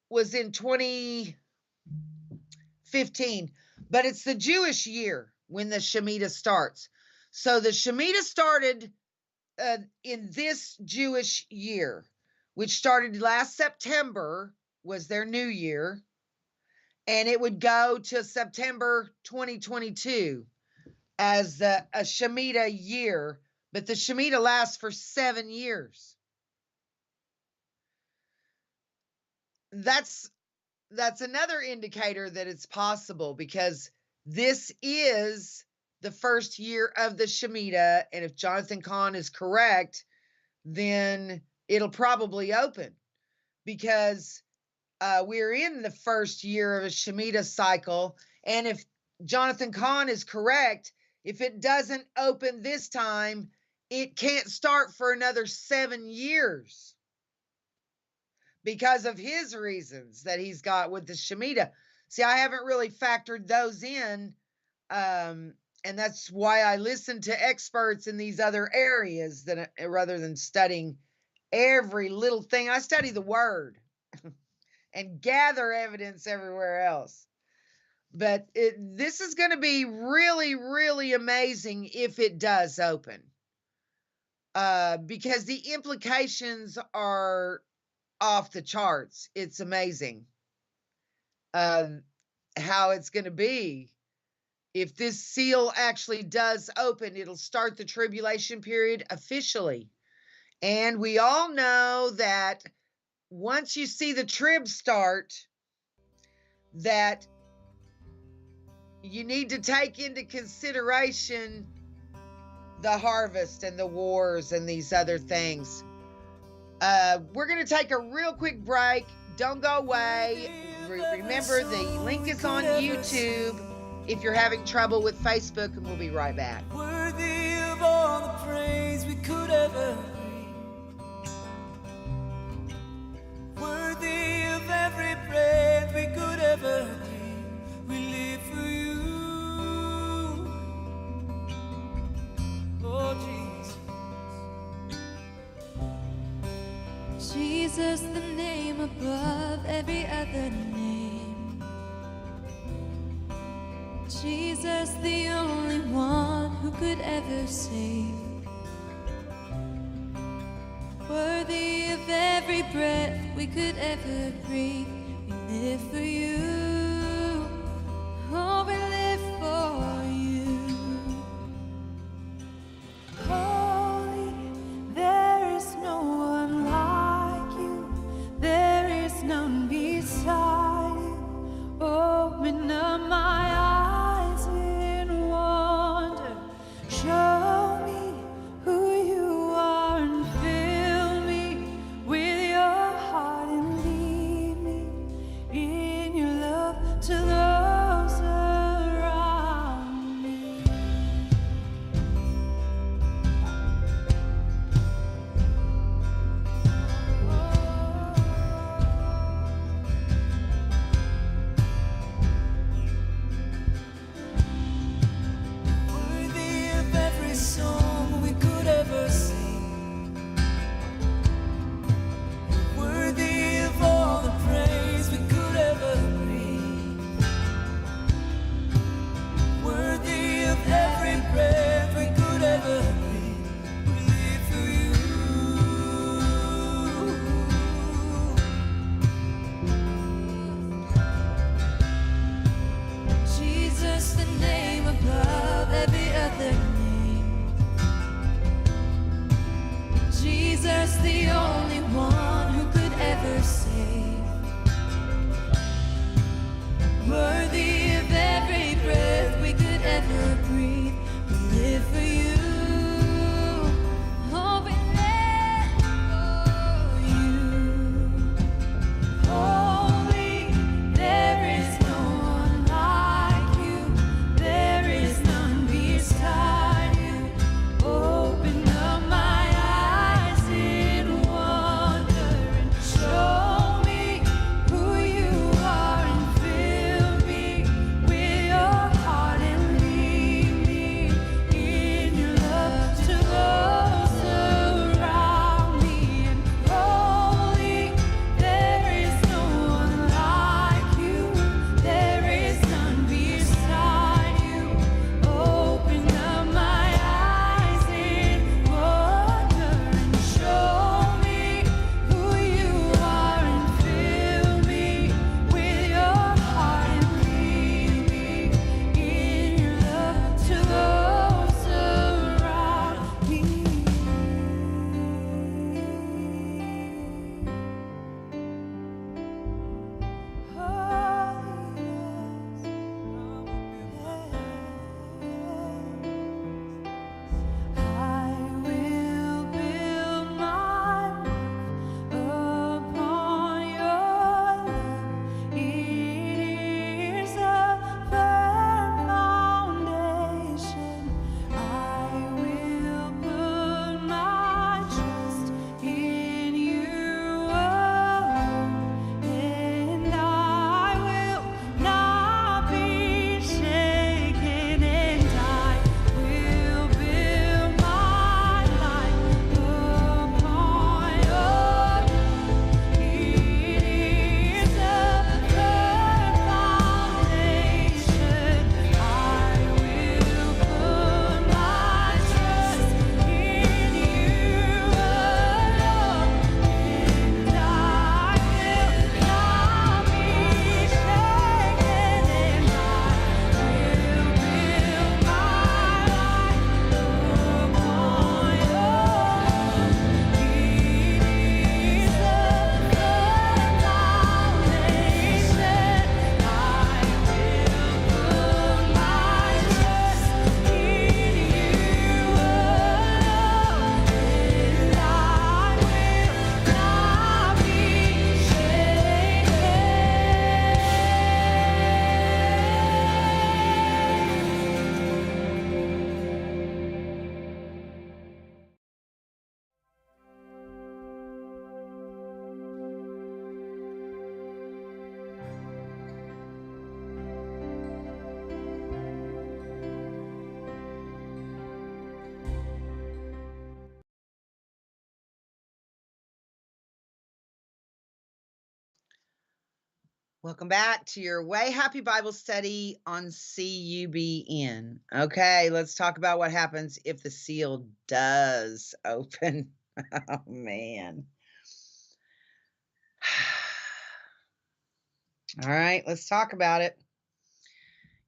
was in 2015, but it's the Jewish year when the Shemitah starts. So the Shemitah started in this Jewish year, which started last September, was their new year, and it would go to September 2022 as a Shemitah year, but the Shemitah lasts for 7 years. That's another indicator that it's possible, because this is the first year of the Shemitah, and if Jonathan Cahn is correct, then it'll probably open, because we're in the first year of a Shemitah cycle, and if Jonathan Cahn is correct, if it doesn't open this time, it can't start for another 7 years, because of his reasons that he's got with the Shemitah. See, I haven't really factored those in, and that's why I listen to experts in these other areas rather than studying every little thing. I study the Word and gather evidence everywhere else. But this is going to be really, really amazing if it does open, because the implications are off the charts. It's amazing how it's going to be. If this seal actually does open, it'll start the tribulation period officially. And we all know that once you see the trib start, that you need to take into consideration the harvest and the wars and these other things. We're going to take a real quick break. Don't go away. Remember, the link is on YouTube if you're having trouble with Facebook, and we'll be right back. Worthy of all the praise we could ever bring. Worthy of every breath we could ever breathe. We live for you. Oh, Jesus. Jesus, the name above every other name. Jesus, the only one who could ever save. Worthy of every breath we could ever breathe. We live for you. Oh, we live for you. Holy, there is no one like you. There is none beside you. Open up my eyes in wonder. Show me who you are and fill me with your heart and lead me in your love to those around. Welcome back to your Way Happy Bible Study on CUBN. Okay, let's talk about what happens if the seal does open. Oh, man. All right, let's talk about it.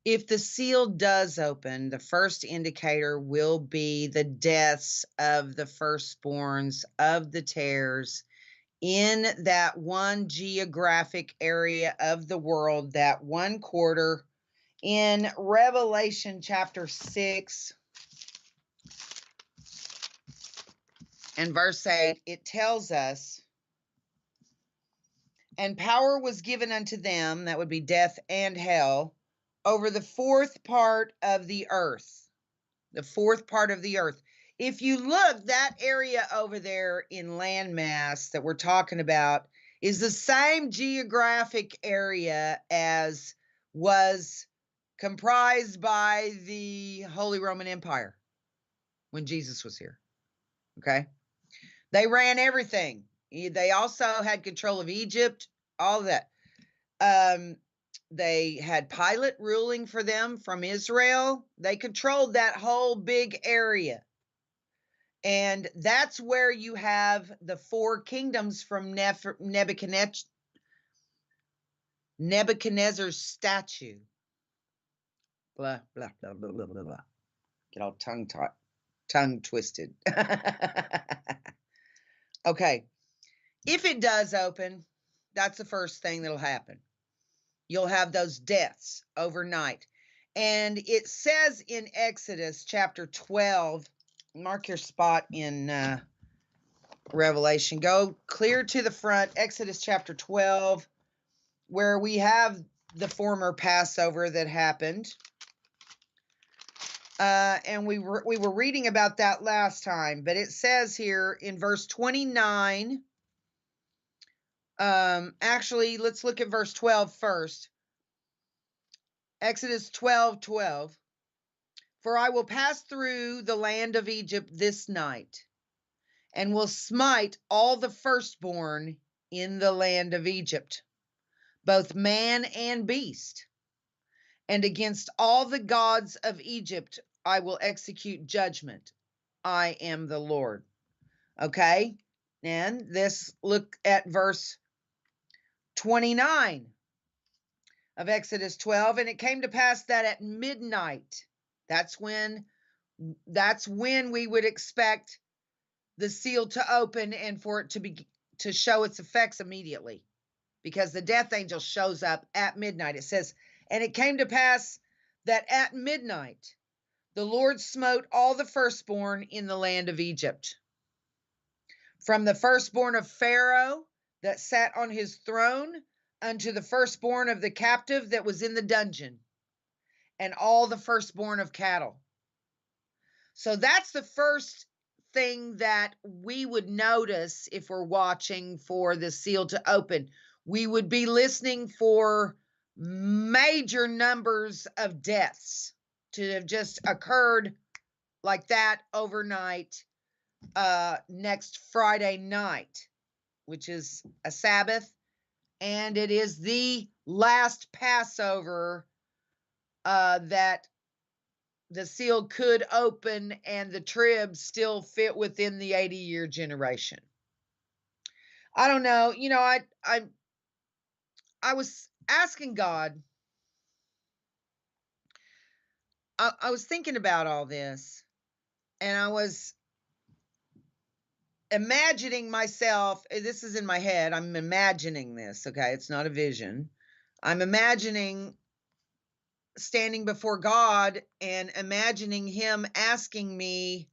If the seal does open, the first indicator will be the deaths of the firstborns of the tares in that one geographic area of the world, that one quarter. In Revelation chapter 6 and verse 8, it tells us, and power was given unto them, that would be death and hell, over the fourth part of the earth. The fourth part of the earth. If you look, that area over there in landmass that we're talking about is the same geographic area as was comprised by the Holy Roman Empire when Jesus was here. Okay. They ran everything. They also had control of Egypt, all of that. They had Pilate ruling for them from Israel. They controlled that whole big area. And that's where you have the four kingdoms from Nebuchadnezzar's statue. Blah, blah, blah, blah, blah, blah, blah. Get all tongue twisted. Okay. If it does open, that's the first thing that'll happen. You'll have those deaths overnight. And it says in Exodus chapter 12, mark your spot in Revelation. Go clear to the front, Exodus chapter 12, where we have the former Passover that happened. And we were reading about that last time, but it says here in verse 29, actually, let's look at verse 12 first. Exodus 12:12. For I will pass through the land of Egypt this night, and will smite all the firstborn in the land of Egypt, both man and beast. And against all the gods of Egypt I will execute judgment. I am the Lord. Okay, and this, look at verse 29 of Exodus 12. And it came to pass that at midnight, that's when we would expect the seal to open and for it to show its effects immediately, because the death angel shows up at midnight. It says, and it came to pass that at midnight the Lord smote all the firstborn in the land of Egypt, from the firstborn of Pharaoh that sat on his throne unto the firstborn of the captive that was in the dungeon, and all the firstborn of cattle. So that's the first thing that we would notice if we're watching for the seal to open. We would be listening for major numbers of deaths to have just occurred like that overnight, next Friday night, which is a Sabbath, and it is the last Passover that the seal could open and the tribs still fit within the 80-year generation. I don't know. You know, I was asking God, I was thinking about all this, and I was imagining myself, this is in my head, I'm imagining this, okay? It's not a vision. I'm imagining standing before God and imagining him asking me,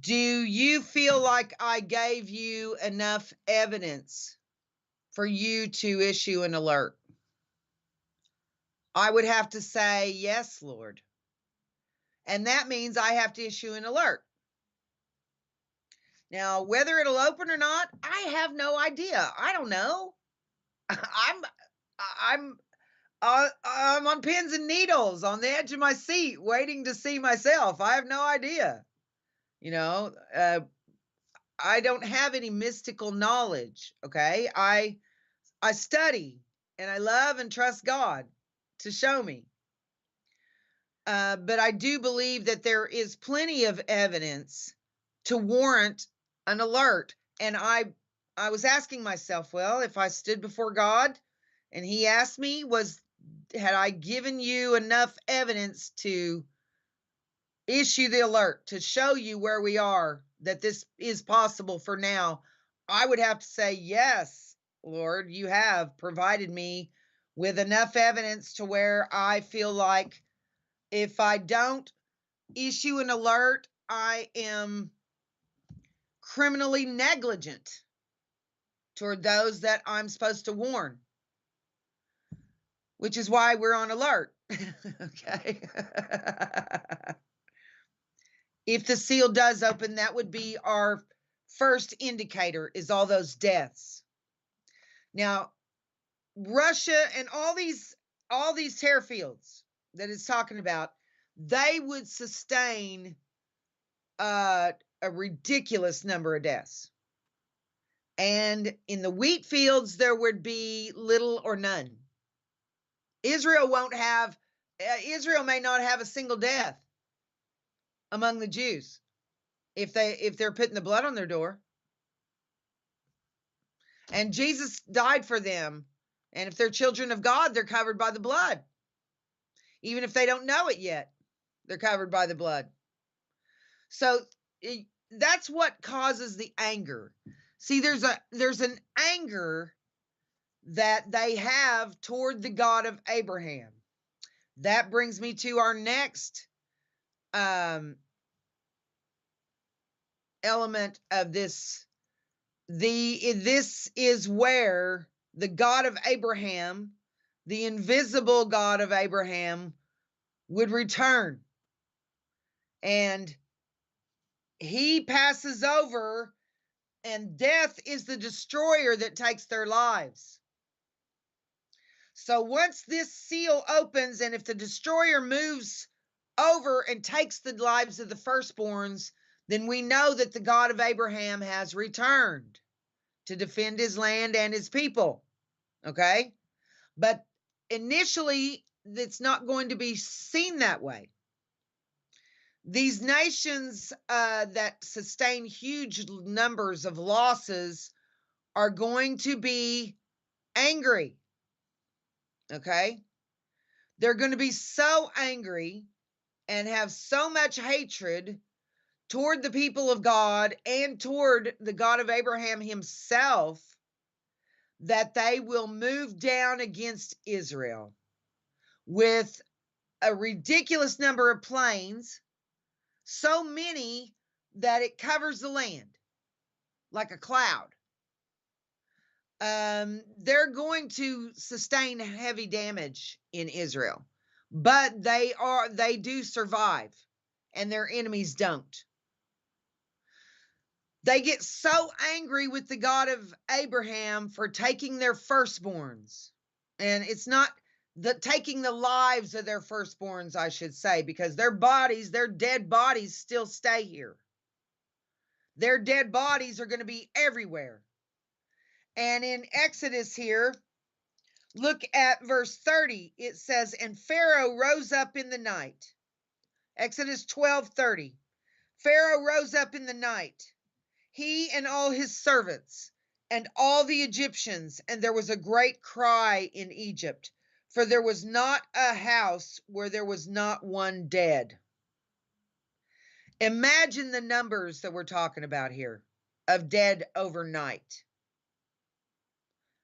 do you feel like I gave you enough evidence for you to issue an alert? I would have to say, yes, Lord. And that means I have to issue an alert. Now, whether it'll open or not, I have no idea. I don't know. I'm on pins and needles on the edge of my seat, waiting to see myself. I have no idea. You know, I don't have any mystical knowledge. Okay, I study and I love and trust God to show me. But I do believe that there is plenty of evidence to warrant an alert. And I was asking myself, well, if I stood before God and he asked me, had I given you enough evidence to issue the alert, to show you where we are, that this is possible for now? I would have to say, yes, Lord, you have provided me with enough evidence to where I feel like if I don't issue an alert, I am criminally negligent toward those that I'm supposed to warn, which is why we're on alert. Okay. If the seal does open, that would be our first indicator, is all those deaths. Now, Russia and all these tear fields that it's talking about, they would sustain a ridiculous number of deaths. And in the wheat fields, there would be little or none. Israel may not have a single death among the Jews if they're putting the blood on their door. And Jesus died for them. And if they're children of God, they're covered by the blood. Even if they don't know it yet, they're covered by the blood. So that's what causes the anger. See, there's an anger that they have toward the God of Abraham. That brings me to our next element of this. This is where the God of Abraham, the invisible God of Abraham, would return. And he passes over, and death is the destroyer that takes their lives. So once this seal opens, and if the destroyer moves over and takes the lives of the firstborns, then we know that the God of Abraham has returned to defend his land and his people. Okay? But initially, it's not going to be seen that way. These nations that sustain huge numbers of losses are going to be angry. Okay? They're going to be so angry and have so much hatred toward the people of God and toward the God of Abraham himself that they will move down against Israel with a ridiculous number of planes, so many that it covers the land like a cloud. They're going to sustain heavy damage in Israel, but they do survive, and their enemies don't. They get so angry with the God of Abraham for taking their firstborns. And it's not taking the lives of their firstborns, I should say, because their dead bodies still stay here. Their dead bodies are going to be everywhere. And in Exodus here, look at verse 30. It says, and Pharaoh rose up in the night. Exodus 12:30. Pharaoh rose up in the night, he and all his servants, and all the Egyptians, and there was a great cry in Egypt, for there was not a house where there was not one dead. Imagine the numbers that we're talking about here of dead overnight.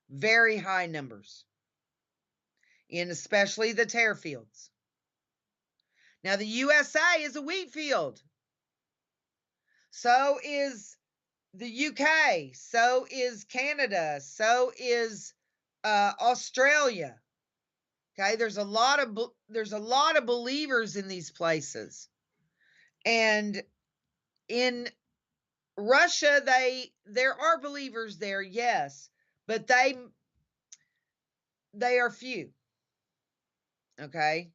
Very high numbers, in especially the tear fields. Now, the USA is a wheat field. So is the UK, so is Canada, so is Australia. Okay, there's a lot of believers in these places. And in Russia, there are believers there, yes, but they are few. Okay?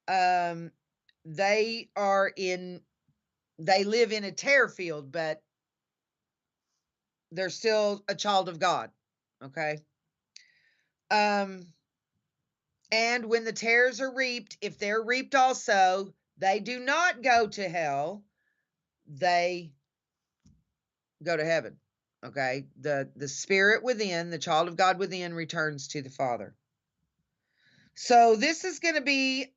They live in a tear field, but they're still a child of God. Okay? And when the tares are reaped, if they're reaped also, they do not go to hell. They go to heaven. Okay. The spirit within, the child of God within, returns to the Father. So this is going to be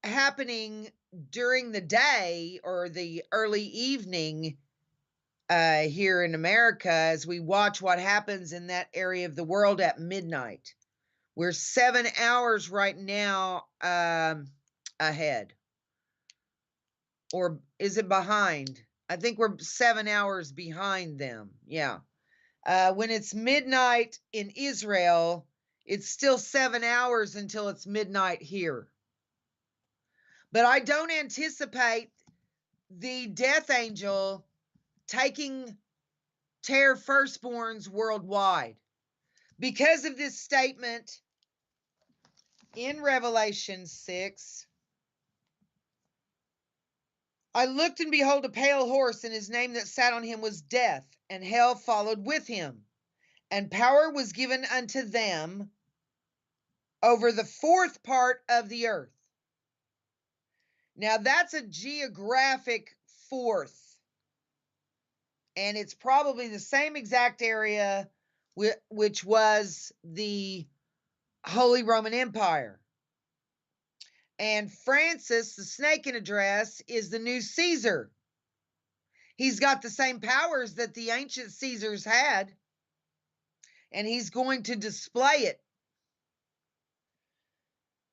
happening during the day or the early evening here in America as we watch what happens in that area of the world at midnight. We're 7 hours right now ahead. Or is it behind? I think we're 7 hours behind them. Yeah. When it's midnight in Israel, it's still 7 hours until it's midnight here. But I don't anticipate the death angel taking tare firstborns worldwide because of this statement in Revelation 6. I looked, and behold, a pale horse, and his name that sat on him was Death, and hell followed with him. And power was given unto them over the fourth part of the earth. Now, that's a geographic fourth. And it's probably the same exact area which was the Holy Roman Empire. And Francis, the snake in a dress, is the new Caesar. He's got the same powers that the ancient Caesars had, and he's going to display it.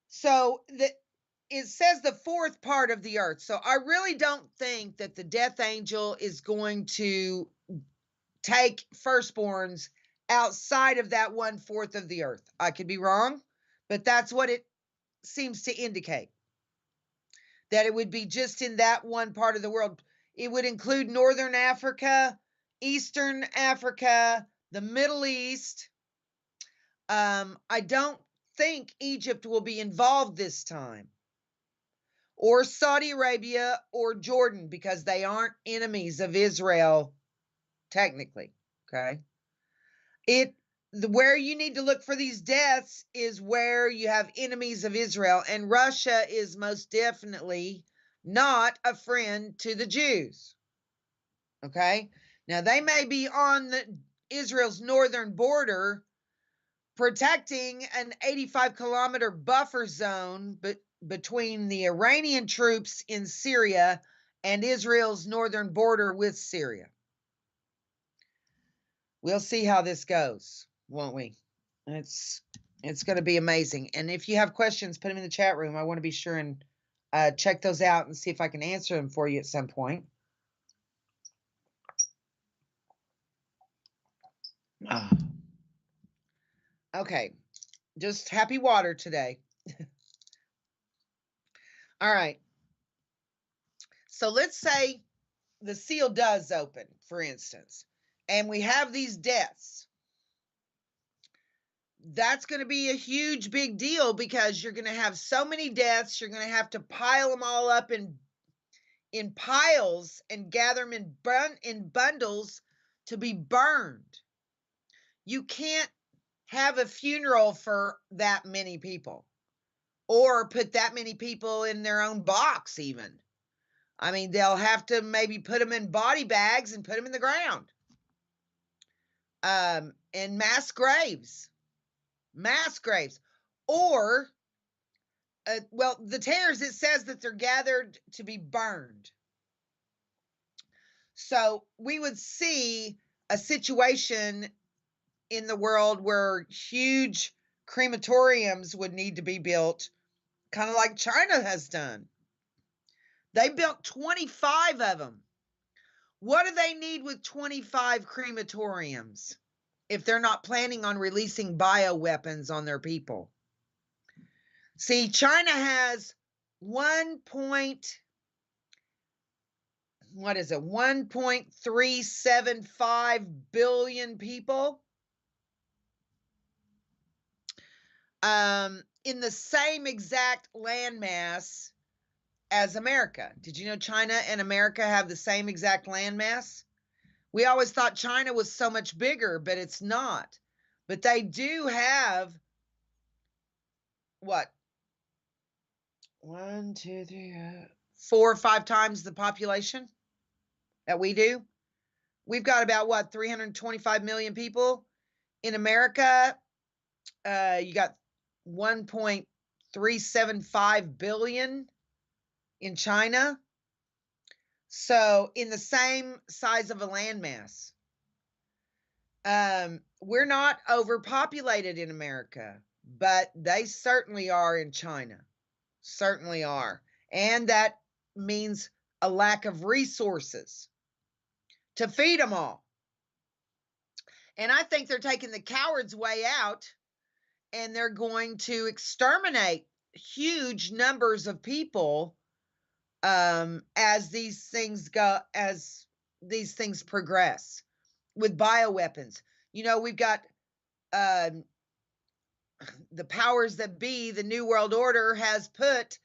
So it says the fourth part of the earth. So I really don't think that the death angel is going to take firstborns outside of that 1/4 of the earth. I could be wrong, but that's what it seems to indicate. That it would be just in that one part of the world. It would include Northern Africa, Eastern Africa, the Middle East. I don't think Egypt will be involved this time, or Saudi Arabia or Jordan, because they aren't enemies of Israel technically. Okay. Where you need to look for these deaths is where you have enemies of Israel, and Russia is most definitely not a friend to the Jews. Okay. Now they may be on Israel's northern border, protecting an 85-kilometer buffer zone between the Iranian troops in Syria and Israel's northern border with Syria. We'll see how this goes, won't we? It's going to be amazing. And if you have questions, put them in the chat room. I want to be sure and check those out and see if I can answer them for you at some point. Okay, just happy water today. All right. So let's say the seal does open, for instance, and we have these deaths. That's going to be a huge, big deal because you're going to have so many deaths. You're going to have to pile them all up in piles and gather them in bundles to be burned. You can't have a funeral for that many people or put that many people in their own box even. I mean, they'll have to maybe put them in body bags and put them in the ground. And mass graves. Or, well, the tares, it says that they're gathered to be burned. So we would see a situation in the world where huge crematoriums would need to be built, kind of like China has done. They built 25 of them. What do they need with 25 crematoriums if they're not planning on releasing bioweapons on their people? See, China has 1.375 billion people. In the same exact landmass as America. Did you know China and America have the same exact landmass? We always thought China was so much bigger, but it's not. But they do have what? 1, 2, 3, 4 or 5 times the population that we do. We've got about what, 325 million people in America. You got 1.375 billion in China. So in the same size of a landmass. We're not overpopulated in America, but they certainly are in China. Certainly are. And that means a lack of resources to feed them all. And I think they're taking the coward's way out, and they're going to exterminate huge numbers of people as these things progress with bioweapons. You know, we've got the powers that be. The New World Order has put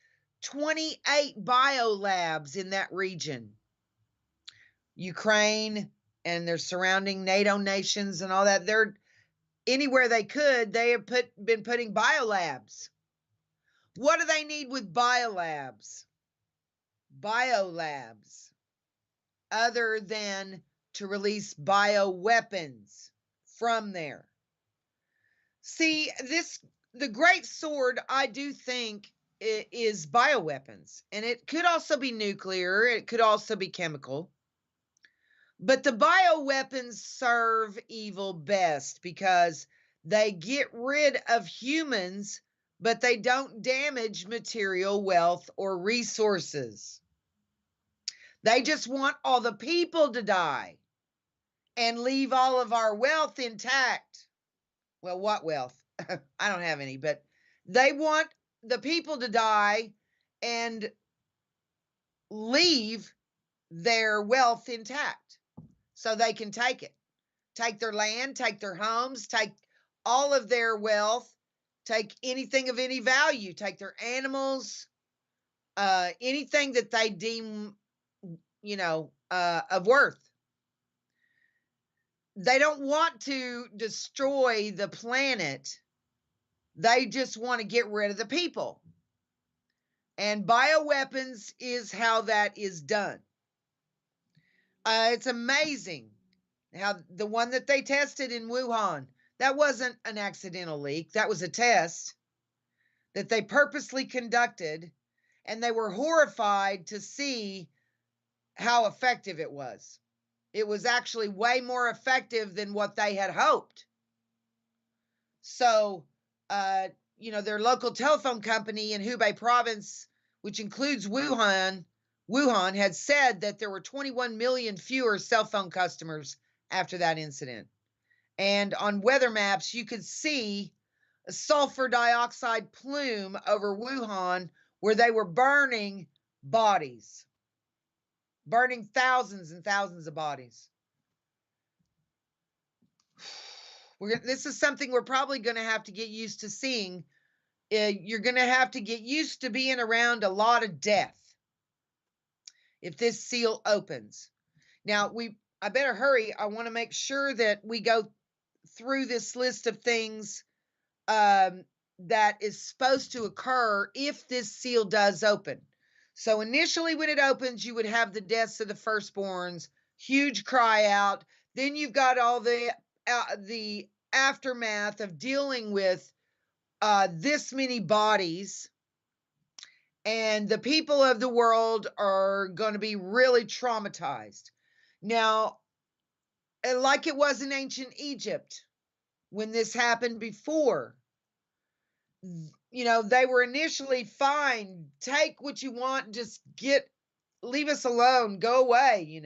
28 biolabs in that region. Ukraine and their surrounding NATO nations and all that. They're anywhere they could, they have been putting biolabs. What do they need with biolabs? Biolabs, other than to release bioweapons from there. See, the great sword, I do think, is bioweapons. And it could also be nuclear. It could also be chemical. But the bioweapons serve evil best because they get rid of humans, but they don't damage material wealth or resources. They just want all the people to die and leave all of our wealth intact. Well, what wealth? I don't have any, but they want the people to die and leave their wealth intact so they can take it. Take their land, take their homes, take all of their wealth, take anything of any value, take their animals, anything that they deem, of worth. They don't want to destroy the planet. They just want to get rid of the people. And bioweapons is how that is done. It's amazing how the one that they tested in Wuhan, that wasn't an accidental leak. That was a test that they purposely conducted, and they were horrified to see how effective it was. It was actually way more effective than what they had hoped. So, their local telephone company in Hubei province, which includes Wuhan, had said that there were 21 million fewer cell phone customers after that incident. And on weather maps, you could see a sulfur dioxide plume over Wuhan where they were burning bodies, burning thousands and thousands of bodies. This is something we're probably going to have to get used to seeing. You're going to have to get used to being around a lot of death if this seal opens. Now, I better hurry. I want to make sure that we go through this list of things that is supposed to occur if this seal does open. So initially when it opens, you would have the deaths of the firstborns, huge cry out. Then you've got all the aftermath of dealing with this many bodies. And the people of the world are going to be really traumatized. Now, like it was in ancient Egypt, when this happened before, they were initially fine. Take what you want, just leave us alone, go away,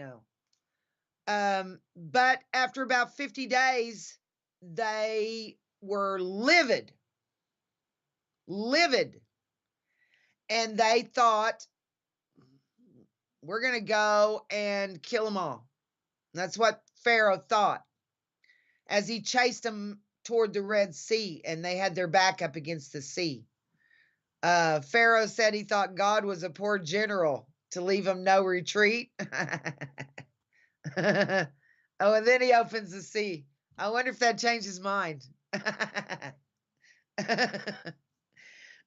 But after about 50 days, they were livid. And they thought, we're going to go and kill them all. That's what Pharaoh thought as he chased them toward the Red Sea, and they had their back up against the sea. Pharaoh said he thought God was a poor general to leave him no retreat. Oh, and then he opens the sea. I wonder if that changed his mind.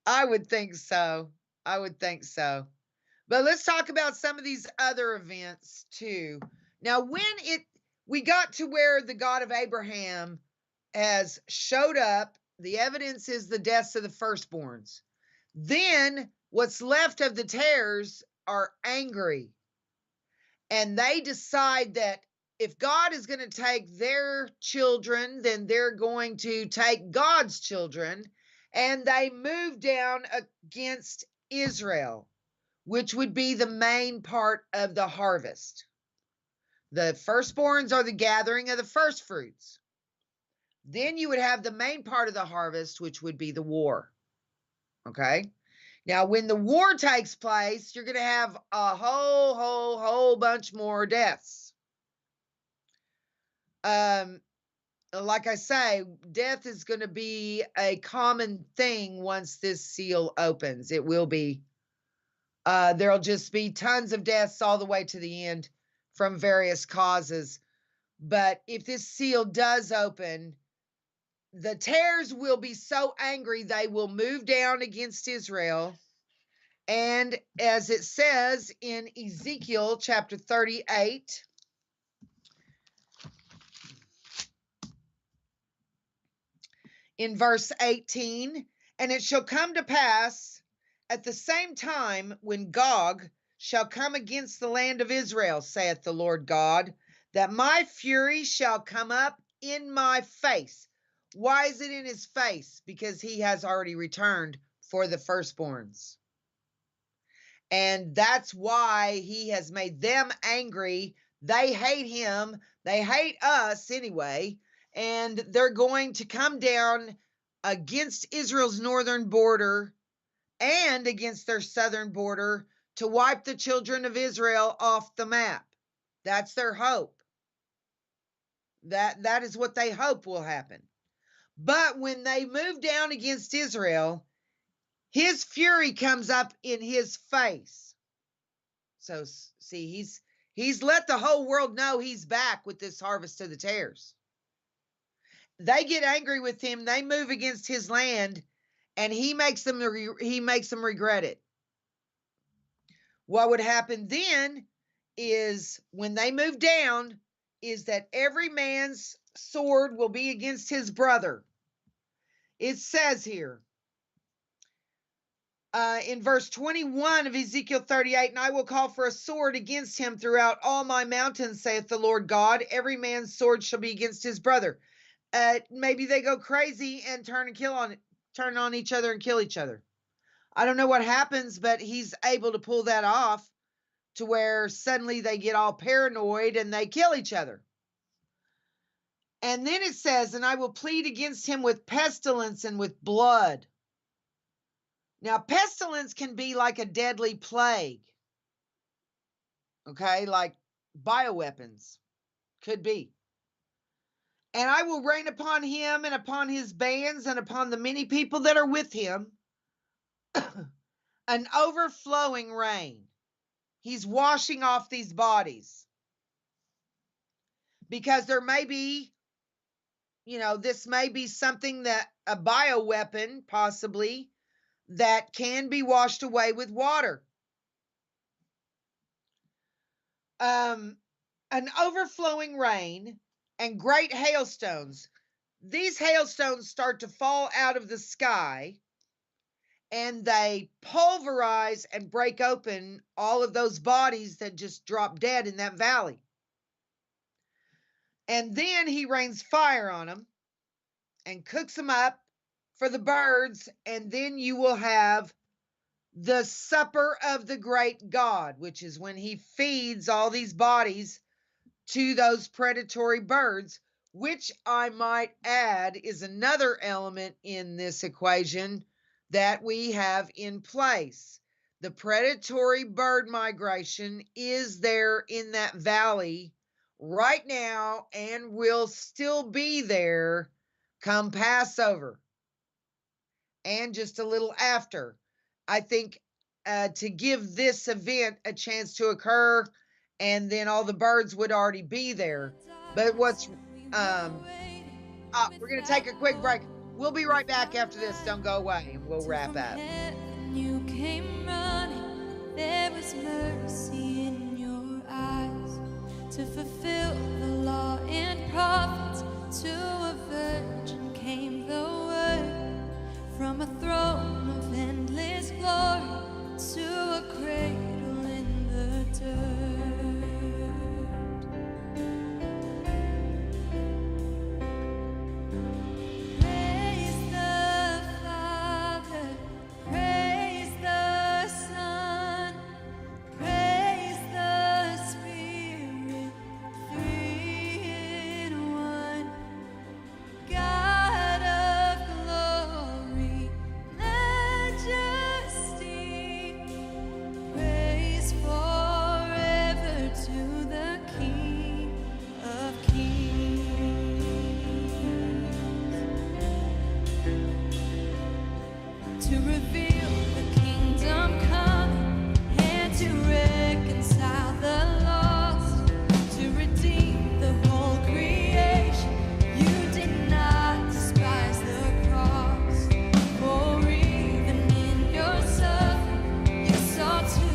I would think so. I would think so. But let's talk about some of these other events too. Now, we got to where the God of Abraham has showed up, the evidence is the deaths of the firstborns. Then what's left of the tares are angry. And they decide that if God is going to take their children, then they're going to take God's children. And they move down against Israel, which would be the main part of the harvest. The firstborns are the gathering of the first fruits. Then you would have the main part of the harvest, which would be the war. Okay. Now, when the war takes place, you're going to have a whole bunch more deaths. Like I say, death is going to be a common thing once this seal opens. It will be. There'll just be tons of deaths all the way to the end from various causes. But if this seal does open, the tares will be so angry they will move down against Israel. And as it says in Ezekiel chapter 38, in verse 18, and it shall come to pass at the same time when Gog shall come against the land of Israel, saith the Lord God, that my fury shall come up in my face. Why is it in his face? Because he has already returned for the firstborns. And that's why he has made them angry. They hate him. They hate us anyway. And they're going to come down against Israel's northern border and against their southern border to wipe the children of Israel off the map. That's their hope. That is what they hope will happen. But when they move down against Israel, his fury comes up in his face. So see, he's let the whole world know he's back with this harvest of the tares. They get angry with him. They move against his land, and he makes them regret it. What would happen then is when they move down is that every man's sword will be against his brother. It says here in verse 21 of Ezekiel 38, and I will call for a sword against him throughout all my mountains, saith the Lord God. Every man's sword shall be against his brother. Maybe they go crazy and turn on each other and kill each other. I don't know what happens, but he's able to pull that off to where suddenly they get all paranoid and they kill each other. And then it says, and I will plead against him with pestilence and with blood. Now, pestilence can be like a deadly plague. Okay, like bioweapons. Could be. And I will rain upon him and upon his bands and upon the many people that are with him an overflowing rain. He's washing off these bodies. Because there may be, this may be something that a bioweapon possibly that can be washed away with water. An overflowing rain and great hailstones. These hailstones start to fall out of the sky and they pulverize and break open all of those bodies that just drop dead in that valley. And then he rains fire on them and cooks them up for the birds. And then you will have the supper of the great God, which is when he feeds all these bodies to those predatory birds, which I might add is another element in this equation that we have in place. The predatory bird migration is there in that valley right now and will still be there come Passover and just a little after. I think to give this event a chance to occur, and then all the birds would already be there. But what's we're gonna take a quick break. We'll be right back after this. Don't go away, and we'll wrap up. You came running, there was mercy in your eyes to fulfill the law and prophets. To a virgin came the word from a throne of endless glory to a cradle in the dirt. Praise the Father, praise the Son, praise the Spirit, three in one. God of glory, majesty, praise forever to the King of Kings. To reveal the kingdom coming and to reconcile the lost, to redeem the whole creation. You did not despise the cross, for even in your suffering, you saw to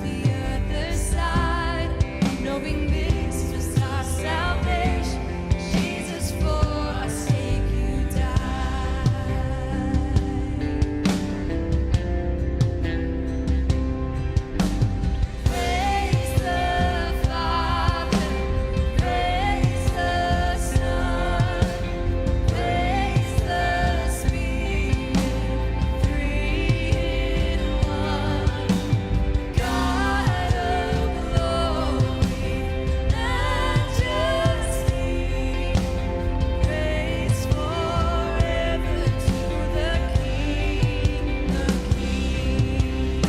the other side, knowing this was our salvation. Jesus, for our sake you died. Praise the Father, praise the Son, praise the Spirit, three in one. God of glory, majesty, praise forever to the King of Kings.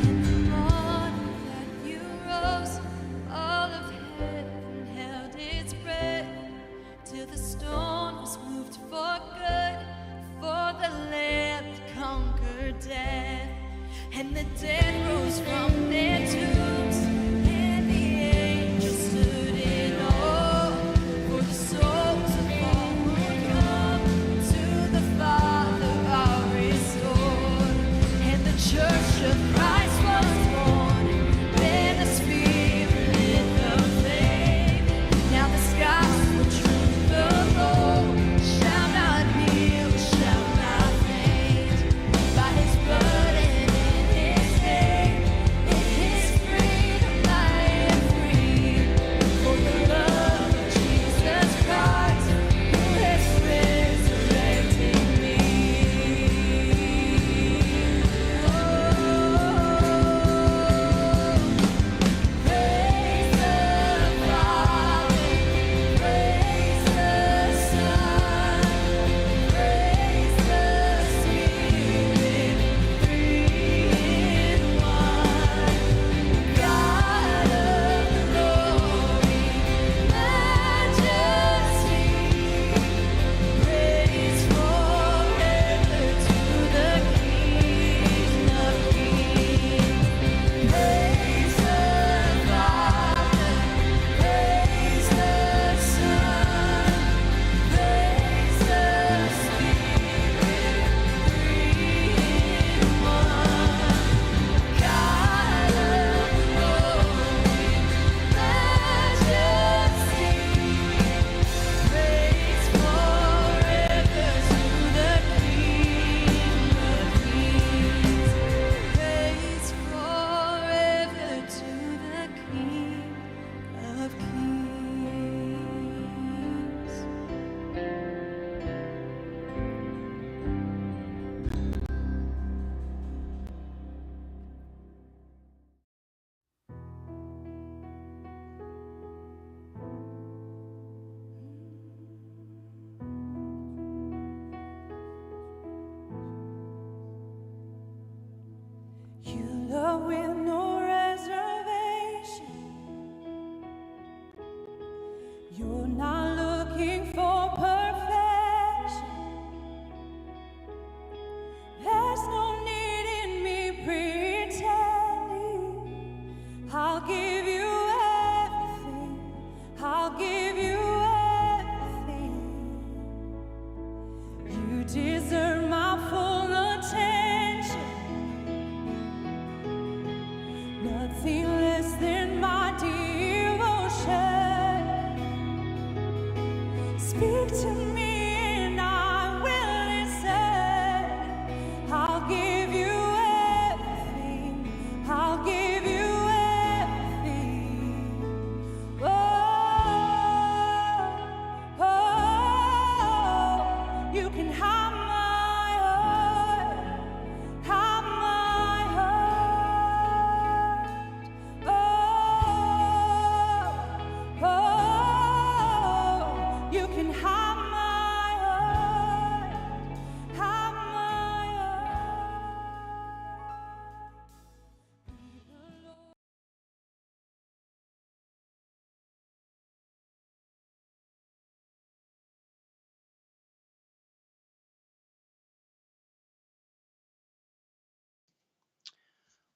In the morning that you rose, all of heaven held its breath, till the stone was moved for good, for the Lamb had conquered death, and the dead rose from their tombs, and the angels stood in awe, for the souls of all who come to the Father are restored, and the Church of Christ was born. Then the Spirit lit the flame. Now the skies will truth the Lord shall not kneel, shall not faint. By His blood and in His name, in His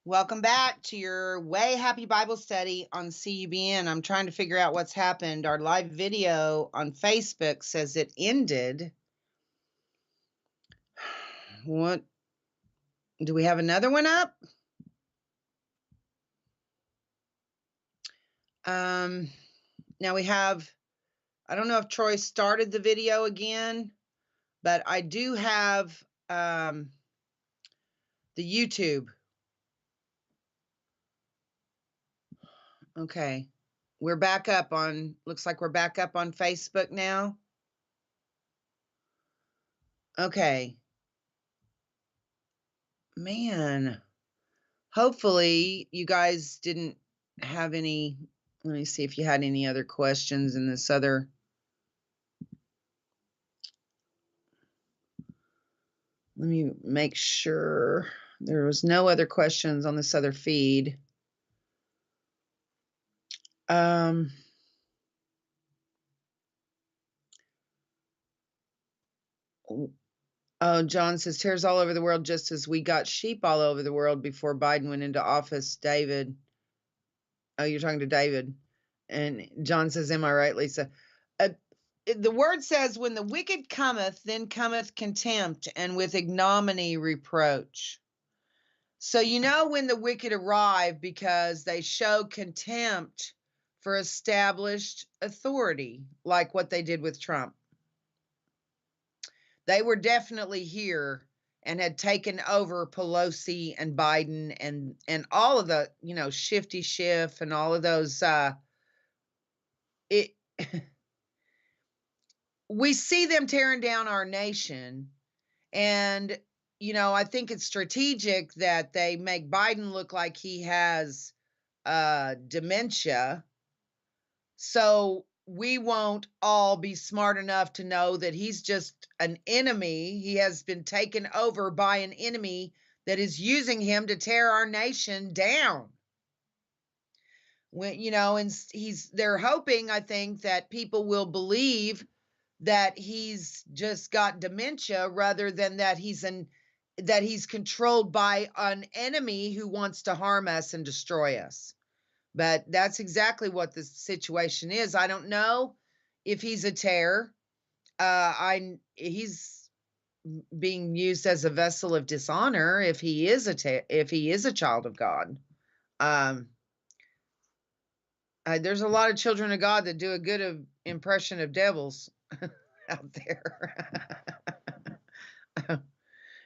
Welcome back to your Way Happy Bible Study on CUBN. I'm trying to figure out what's happened. Our live video on Facebook says it ended. What? Do we have another one up? Now we have, I don't know if Troy started the video again, but I do have the YouTube. Okay. We're back up on, looks like we're back up on Facebook now. Okay. Man, hopefully you guys didn't have any, let me see if you had any other questions in this other. Let me make sure there was no other questions on this other feed. Oh, John says tears all over the world, just as we got sheep all over the world before Biden went into office. David. Oh, you're talking to David. And John says, am I right, Lisa? The word says, when the wicked cometh, then cometh contempt, and with ignominy reproach. So you know when the wicked arrive because they show contempt for established authority, like what they did with Trump. They were definitely here and had taken over Pelosi and Biden and all of the, you know, Shifty Schiff and all of those. We see them tearing down our nation, and you know, I think it's strategic that they make Biden look like he has dementia, so we won't all be smart enough to know that he's just an enemy. He has been taken over by an enemy that is using him to tear our nation down. When, you know, and they're hoping, I think, that people will believe that he's just got dementia rather than that he's controlled by an enemy who wants to harm us and destroy us. But that's exactly what the situation is. I don't know if he's a terror. He's being used as a vessel of dishonor if he is a child of God. There's a lot of children of God that do a good impression of devils out there.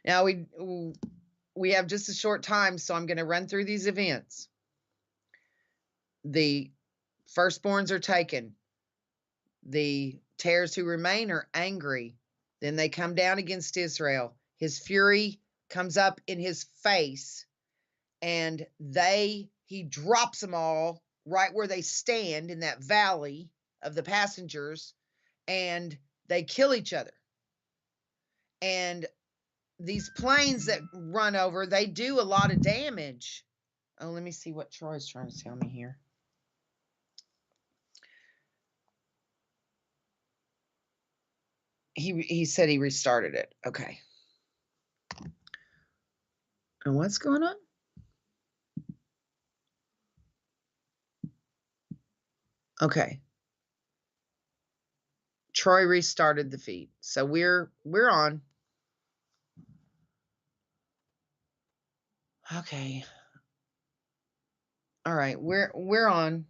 Now we have just a short time, so I'm going to run through these events. The firstborns are taken. The tares who remain are angry. Then they come down against Israel. His fury comes up in his face, and he drops them all right where they stand in that valley of the passengers, and they kill each other. And these planes that run over, they do a lot of damage. Oh, let me see what Troy's trying to tell me here. He said he restarted it. Okay. And what's going on? Okay. Troy restarted the feed. So we're on. Okay. All right, we're on.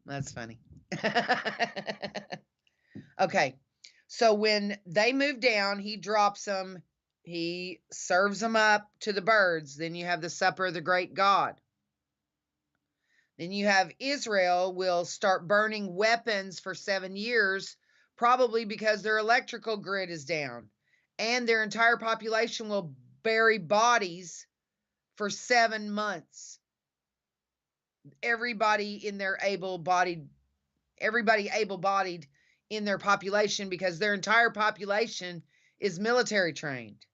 That's funny. Okay. So when they move down, he drops them. He serves them up to the birds. Then you have the supper of the great God. Then you have Israel will start burning weapons for 7 years, probably because their electrical grid is down. And their entire population will bury bodies for 7 months. Everybody able-bodied in their population, because their entire population is military trained.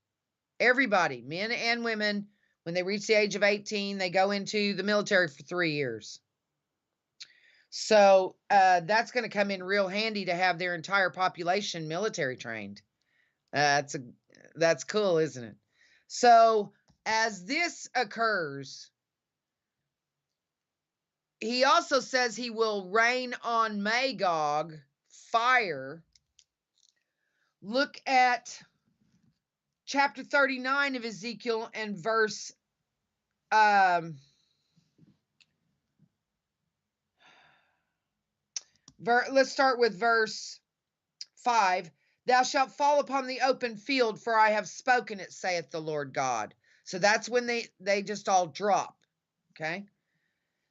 Everybody, men and women, when they reach the age of 18, they go into the military for 3 years. So that's going to come in real handy to have their entire population military trained. That's cool, isn't it? So as this occurs, he also says he will rain on Magog fire. Look at chapter 39 of Ezekiel and verse let's start with verse 5. Thou shalt fall upon the open field, for I have spoken it, saith the Lord God. So that's when they just all drop. Okay.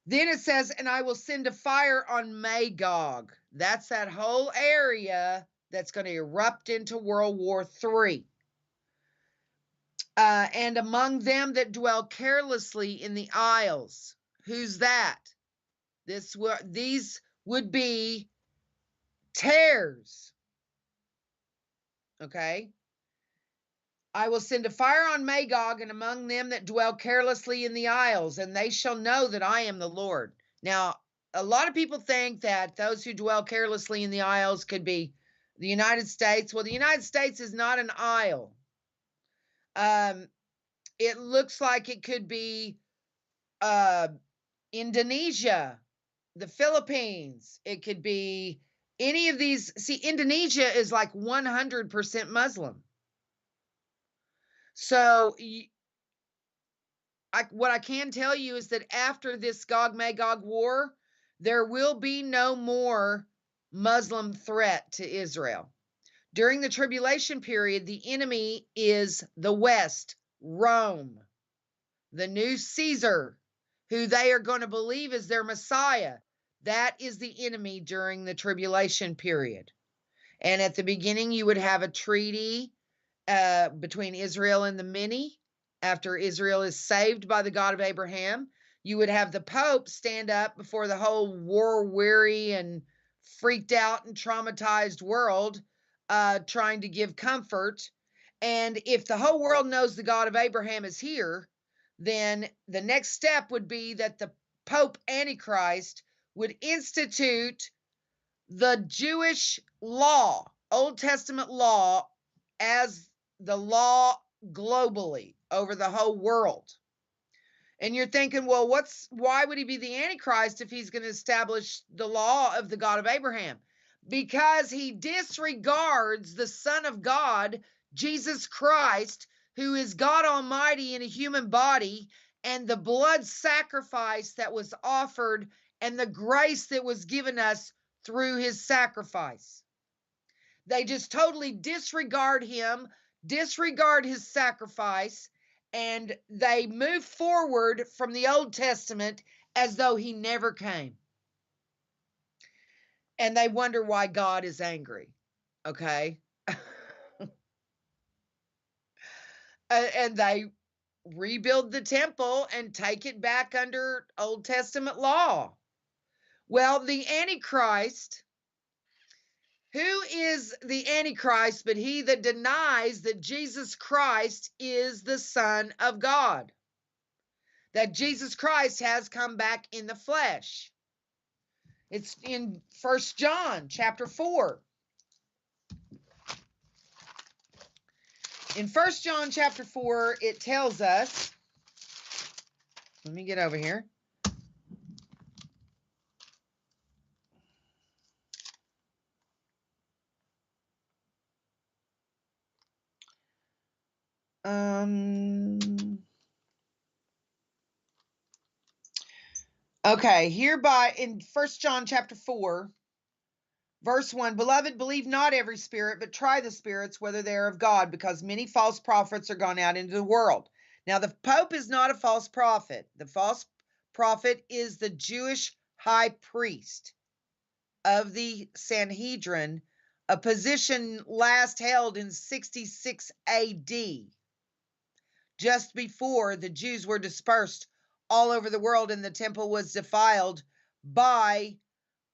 Then it says, and I will send a fire on Magog. That's that whole area that's going to erupt into World War III. And among them that dwell carelessly in the isles. Who's that? These would be tares. Okay. I will send a fire on Magog and among them that dwell carelessly in the isles, and they shall know that I am the Lord. Now, a lot of people think that those who dwell carelessly in the isles could be the United States. Well, the United States is not an isle. It looks like it could be Indonesia, the Philippines. It could be any of these. See, Indonesia is like 100% Muslim. So what I can tell you is that after this Gog-Magog war, there will be no more Muslim threat to Israel. During the tribulation period, the enemy is the West, Rome, the new Caesar, who they are going to believe is their Messiah. That is the enemy during the tribulation period. And at the beginning, you would have a treaty between Israel and the many. After Israel is saved by the God of Abraham, you would have the Pope stand up before the whole war-weary and freaked out and traumatized world, trying to give comfort. And if the whole world knows the God of Abraham is here, then the next step would be that the Pope Antichrist would institute the Jewish law, Old Testament law, as the law globally over the whole world. And you're thinking, well, why would he be the Antichrist if he's going to establish the law of the God of Abraham? Because he disregards the Son of God, Jesus Christ, who is God Almighty in a human body, and the blood sacrifice that was offered and the grace that was given us through his sacrifice. They just totally disregard him, disregard his sacrifice, and they move forward from the Old Testament as though he never came. And they wonder why God is angry. Okay. And they rebuild the temple and take it back under Old Testament law. Well, the Antichrist, who is the Antichrist but he that denies that Jesus Christ is the Son of God, that Jesus Christ has come back in the flesh? It's in 1 John chapter 4. In 1 John chapter 4, it tells us, let me get over here. Okay, hereby in 1 John chapter 4, verse 1, beloved, believe not every spirit, but try the spirits whether they are of God, because many false prophets are gone out into the world. Now, the Pope is not a false prophet. The false prophet is the Jewish high priest of the Sanhedrin, a position last held in 66 AD, just before the Jews were dispersed all over the world and the temple was defiled by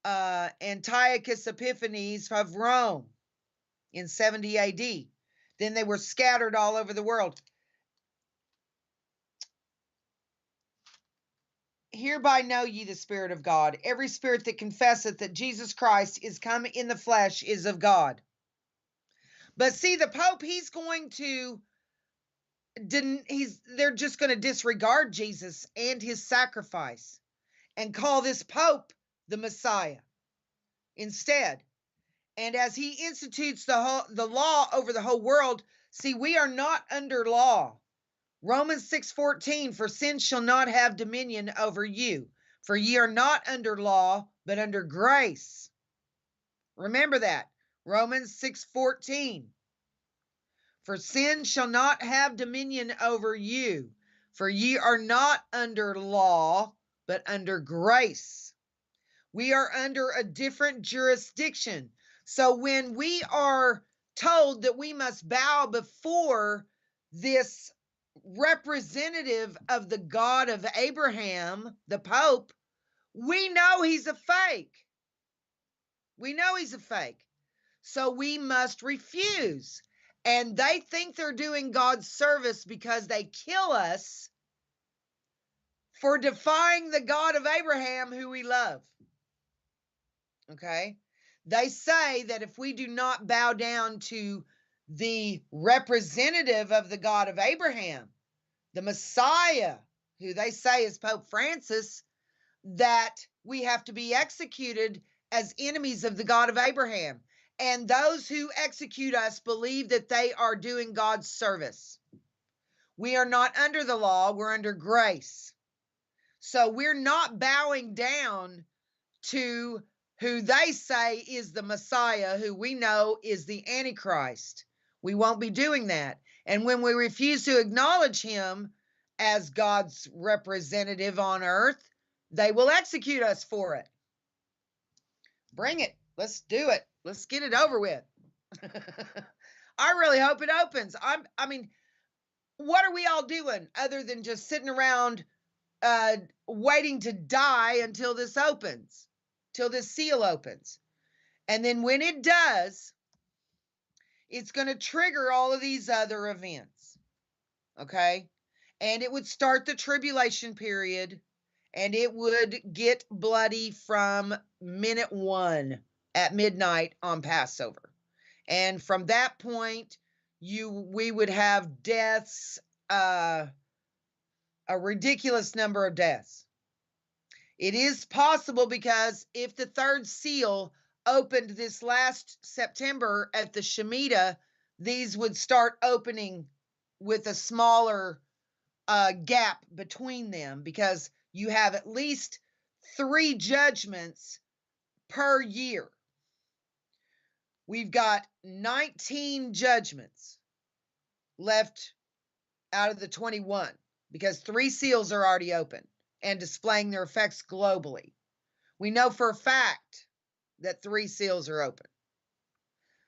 Antiochus Epiphanes of Rome in 70 AD. Then they were scattered all over the world. hereby know ye the Spirit of God. Every spirit that confesseth that Jesus Christ is come in the flesh is of God. But see, the Pope, they're just going to disregard Jesus and his sacrifice and call this Pope the Messiah instead. And as he institutes the law over the whole world, see, we are not under law. Romans 6:14, for sin shall not have dominion over you, for ye are not under law, but under grace. Remember that. Romans 6:14. For sin shall not have dominion over you, for ye are not under law, but under grace. We are under a different jurisdiction. So when we are told that we must bow before this representative of the God of Abraham, the Pope, we know he's a fake. We know he's a fake. So we must refuse. And they think they're doing God's service because they kill us for defying the God of Abraham who we love. Okay? They say that if we do not bow down to the representative of the God of Abraham, the Messiah, who they say is Pope Francis, that we have to be executed as enemies of the God of Abraham. And those who execute us believe that they are doing God's service. We are not under the law, we're under grace. So we're not bowing down to who they say is the Messiah, who we know is the Antichrist. We won't be doing that. And when we refuse to acknowledge him as God's representative on earth, they will execute us for it. Bring it. Let's do it. Let's get it over with. I really hope it opens. I mean, what are we all doing other than just sitting around waiting to die until this opens, till this seal opens? And then when it does, it's going to trigger all of these other events. Okay? And it would start the tribulation period, and it would get bloody from minute one at midnight on Passover. And from that point, we would have deaths, a ridiculous number of deaths. It is possible because if the third seal opened this last September at the Shemitah, these would start opening with a smaller gap between them, because you have at least 3 judgments per year. We've got 19 judgments left out of the 21 because 3 seals are already open and displaying their effects globally. We know for a fact that 3 seals are open.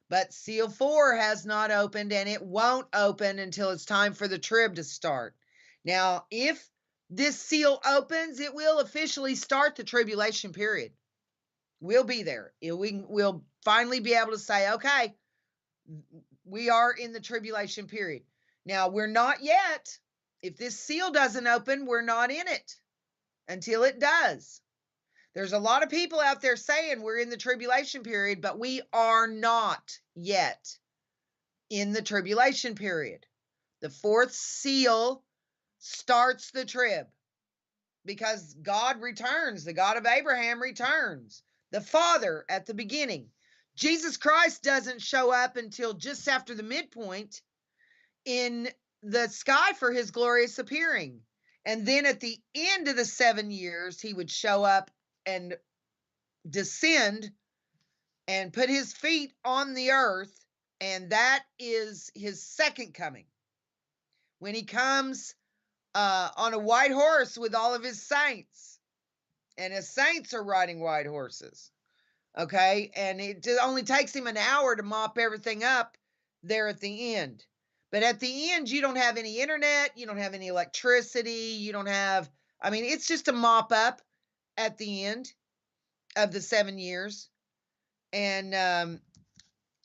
But seal 4 has not opened, and it won't open until it's time for the trib to start. Now, if this seal opens, it will officially start the tribulation period. We'll be there. We'll finally be able to say, okay, we are in the tribulation period. Now, we're not yet. If this seal doesn't open, we're not in it until it does. There's a lot of people out there saying we're in the tribulation period, but we are not yet in the tribulation period. The 4th seal starts the trib because God returns. The God of Abraham returns. The Father at the beginning. Jesus Christ doesn't show up until just after the midpoint in the sky for his glorious appearing. And then at the end of the 7 years, he would show up and descend and put his feet on the earth. And that is his second coming, when he comes on a white horse with all of his saints, and his saints are riding white horses. Okay, and it only takes him an hour to mop everything up there at the end. But at the end, you don't have any internet, you don't have any electricity, you don't have, I mean, it's just a mop up at the end of the 7 years. And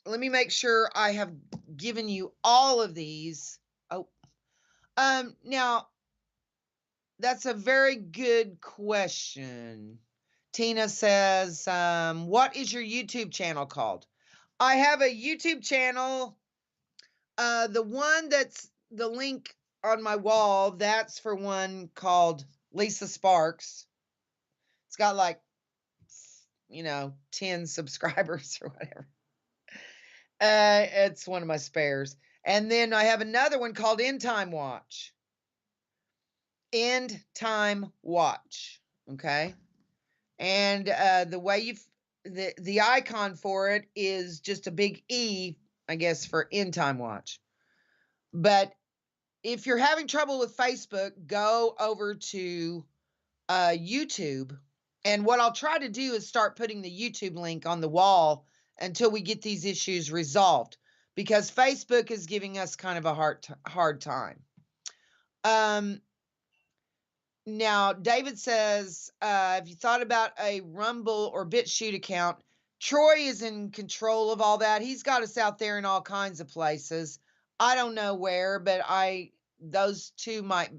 let me make sure I have given you all of these. Oh, now, That's a very good question. Tina says, what is your YouTube channel called? I have a YouTube channel. The one that's the link on my wall, that's for one called Lisa Sparks. It's got like, 10 subscribers or whatever. It's one of my spares. And then I have another one called End Time Watch. End Time Watch. Okay. And the way the icon for it is just a big E, I guess, for End Time Watch. But if you're having trouble with Facebook, go over to YouTube. And what I'll try to do is start putting the YouTube link on the wall until we get these issues resolved, because Facebook is giving us kind of a hard time. Now, David says, have you thought about a Rumble or BitChute account? Troy is in control of all that. He's got us out there in all kinds of places. I don't know where, but those two might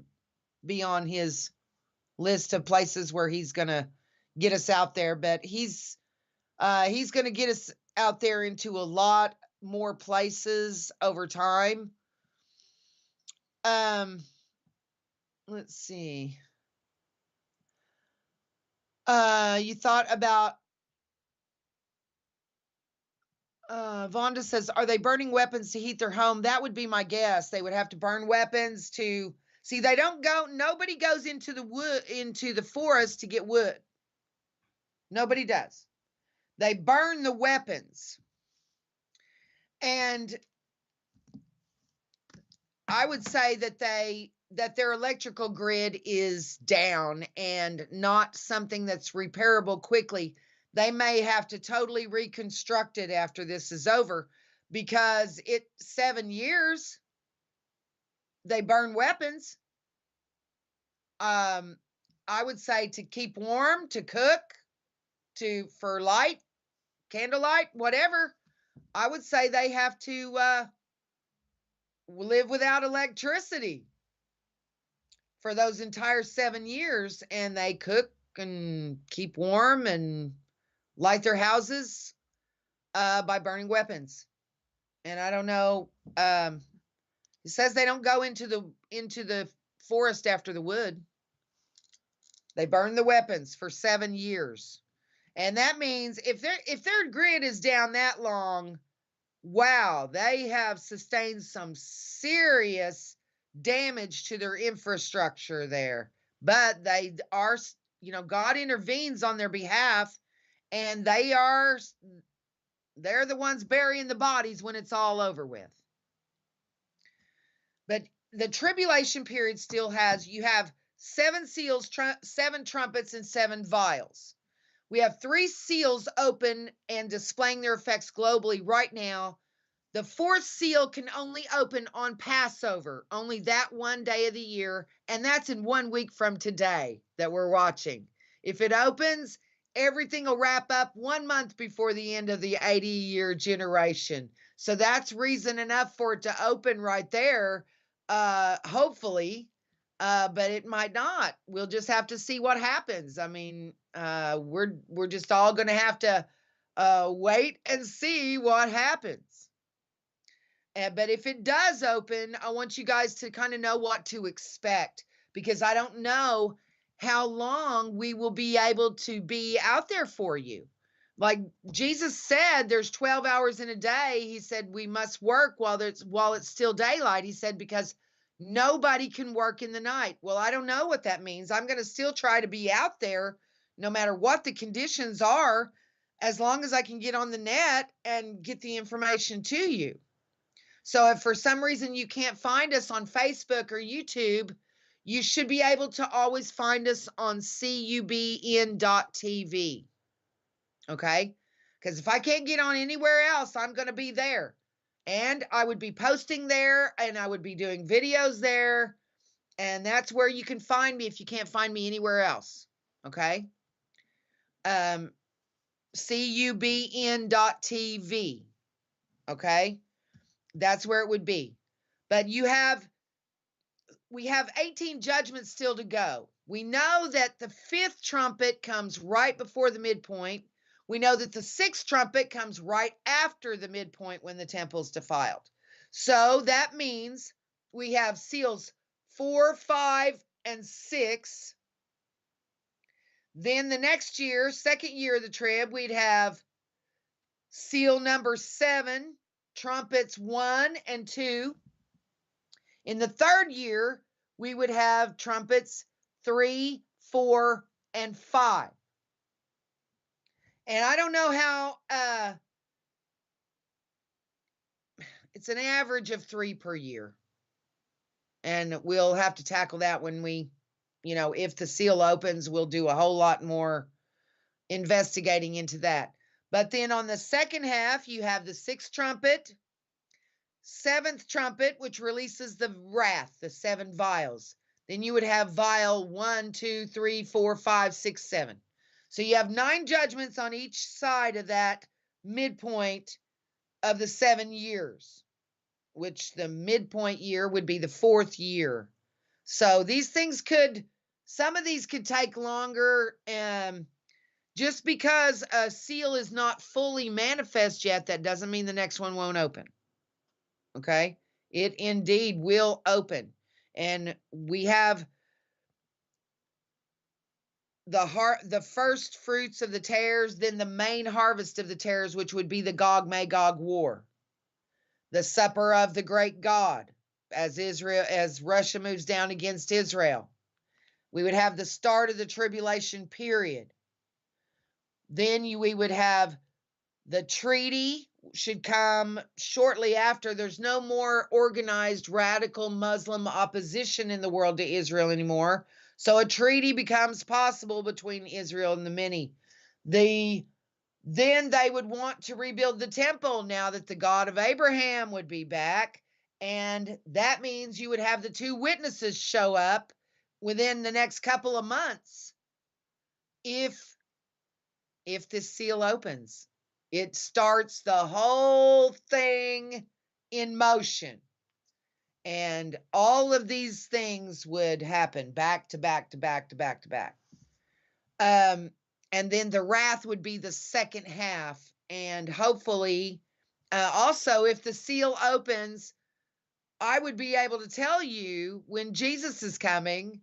be on his list of places where he's going to get us out there. But he's going to get us out there into a lot more places over time. Let's see. You thought about, Vonda says, are they burning weapons to heat their home? That would be my guess. They would have to burn weapons to see. Nobody goes into the forest to get wood. Nobody does. They burn the weapons. And I would say that their electrical grid is down and not something that's repairable quickly. They may have to totally reconstruct it after this is over, because 7 years they burn weapons. I would say to keep warm, to cook, for light, candlelight, whatever. I would say they have to live without electricity for those entire 7 years, and they cook and keep warm and light their houses by burning weapons. And I don't know. It says they don't go into the forest after the wood. They burn the weapons for 7 years, and that means if their grid is down that long, wow, they have sustained some serious damage to their infrastructure there. But they are, God intervenes on their behalf, and they're the ones burying the bodies when it's all over with. But the tribulation period still you have 7 seals, 7 trumpets, and 7 vials. We have 3 seals open and displaying their effects globally right now. The 4th seal can only open on Passover, only that one day of the year, and that's in 1 week from today that we're watching. If it opens, everything will wrap up 1 month before the end of the 80-year generation. So that's reason enough for it to open right there, hopefully, but it might not. We'll just have to see what happens. I mean, we're just all going to have to wait and see what happens. But if it does open, I want you guys to kind of know what to expect, because I don't know how long we will be able to be out there for you. Like Jesus said, there's 12 hours in a day. He said we must work while it's still daylight. He said, because nobody can work in the night. Well, I don't know what that means. I'm going to still try to be out there no matter what the conditions are, as long as I can get on the net and get the information to you. So if for some reason you can't find us on Facebook or YouTube, you should be able to always find us on cubn.tv. Okay? Because if I can't get on anywhere else, I'm going to be there. And I would be posting there, and I would be doing videos there. And that's where you can find me if you can't find me anywhere else. Okay? cubn.tv. Okay? That's where it would be. But you have we have 18 judgments still to go. We know that the fifth trumpet comes right before the midpoint. We know that the sixth trumpet comes right after the midpoint when the temple is defiled. So that means we have seals 4, 5, and 6. Then the next year, second year of the trib, we'd have seal number 7, trumpets 1 and 2. In the third year, we would have trumpets 3, 4, and 5. And I don't know how, it's an average of 3 per year. And we'll have to tackle that when we, if the seal opens, we'll do a whole lot more investigating into that. But then on the second half, you have the 6th trumpet, 7th trumpet, which releases the wrath, the 7 vials. Then you would have vial 1, 2, 3, 4, 5, 6, 7. So you have 9 judgments on each side of that midpoint of the 7 years, which the midpoint year would be the 4th year. So these things some of these could take longer. Just because a seal is not fully manifest yet, that doesn't mean the next one won't open. Okay? It indeed will open. And we have the first fruits of the tares, then the main harvest of the tares, which would be the Gog-Magog war, the supper of the great God, as Russia moves down against Israel. We would have the start of the tribulation period. Then we would have the treaty should come shortly after. There's no more organized radical Muslim opposition in the world to Israel anymore. So a treaty becomes possible between Israel and the many. Then they would want to rebuild the temple now that the God of Abraham would be back. And that means you would have the 2 witnesses show up within the next couple of months. If this seal opens, it starts the whole thing in motion. And all of these things would happen back to back to back to back to back. And then the wrath would be the second half. And hopefully, also, if the seal opens, I would be able to tell you when Jesus is coming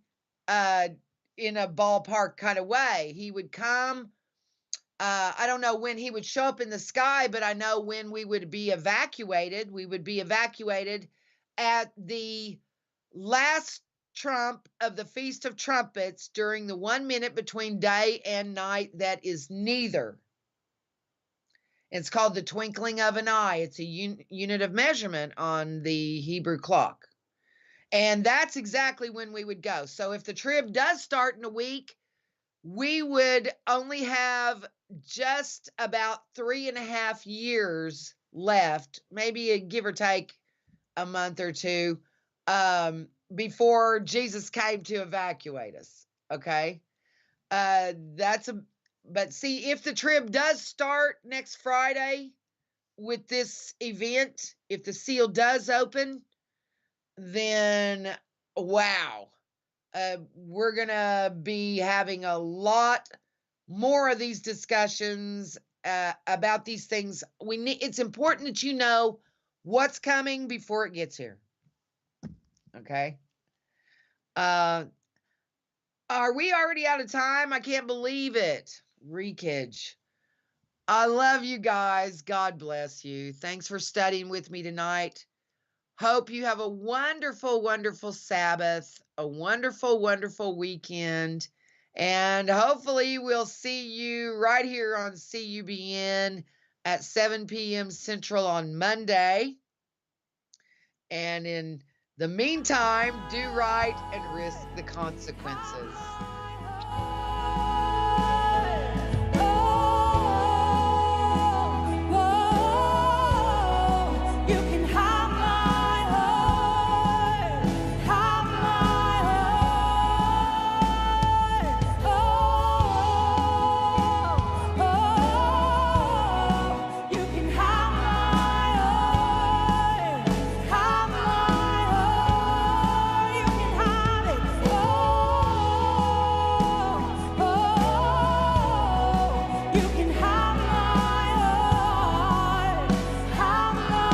in a ballpark kind of way. He would come. I don't know when he would show up in the sky, but I know when we would be evacuated. We would be evacuated at the last trump of the Feast of Trumpets during the 1 minute between day and night that is neither. It's called the twinkling of an eye. It's a unit of measurement on the Hebrew clock. And that's exactly when we would go. So if the trib does start in a week, we would only have just about 3.5 years left, maybe give or take a month or two, before Jesus came to evacuate us. Okay. But see, if the trib does start next Friday with this event, if the seal does open, then wow, we're going to be having a lot more of these discussions about these things. It's important that you know what's coming before it gets here. Okay. Are we already out of time? I can't believe it. Reekage. I love you guys. God bless you. Thanks for studying with me tonight. Hope you have a wonderful, wonderful Sabbath, a wonderful, wonderful weekend. And hopefully we'll see you right here on CUBN at 7 p.m. Central on Monday. And in the meantime, do right and risk the consequences.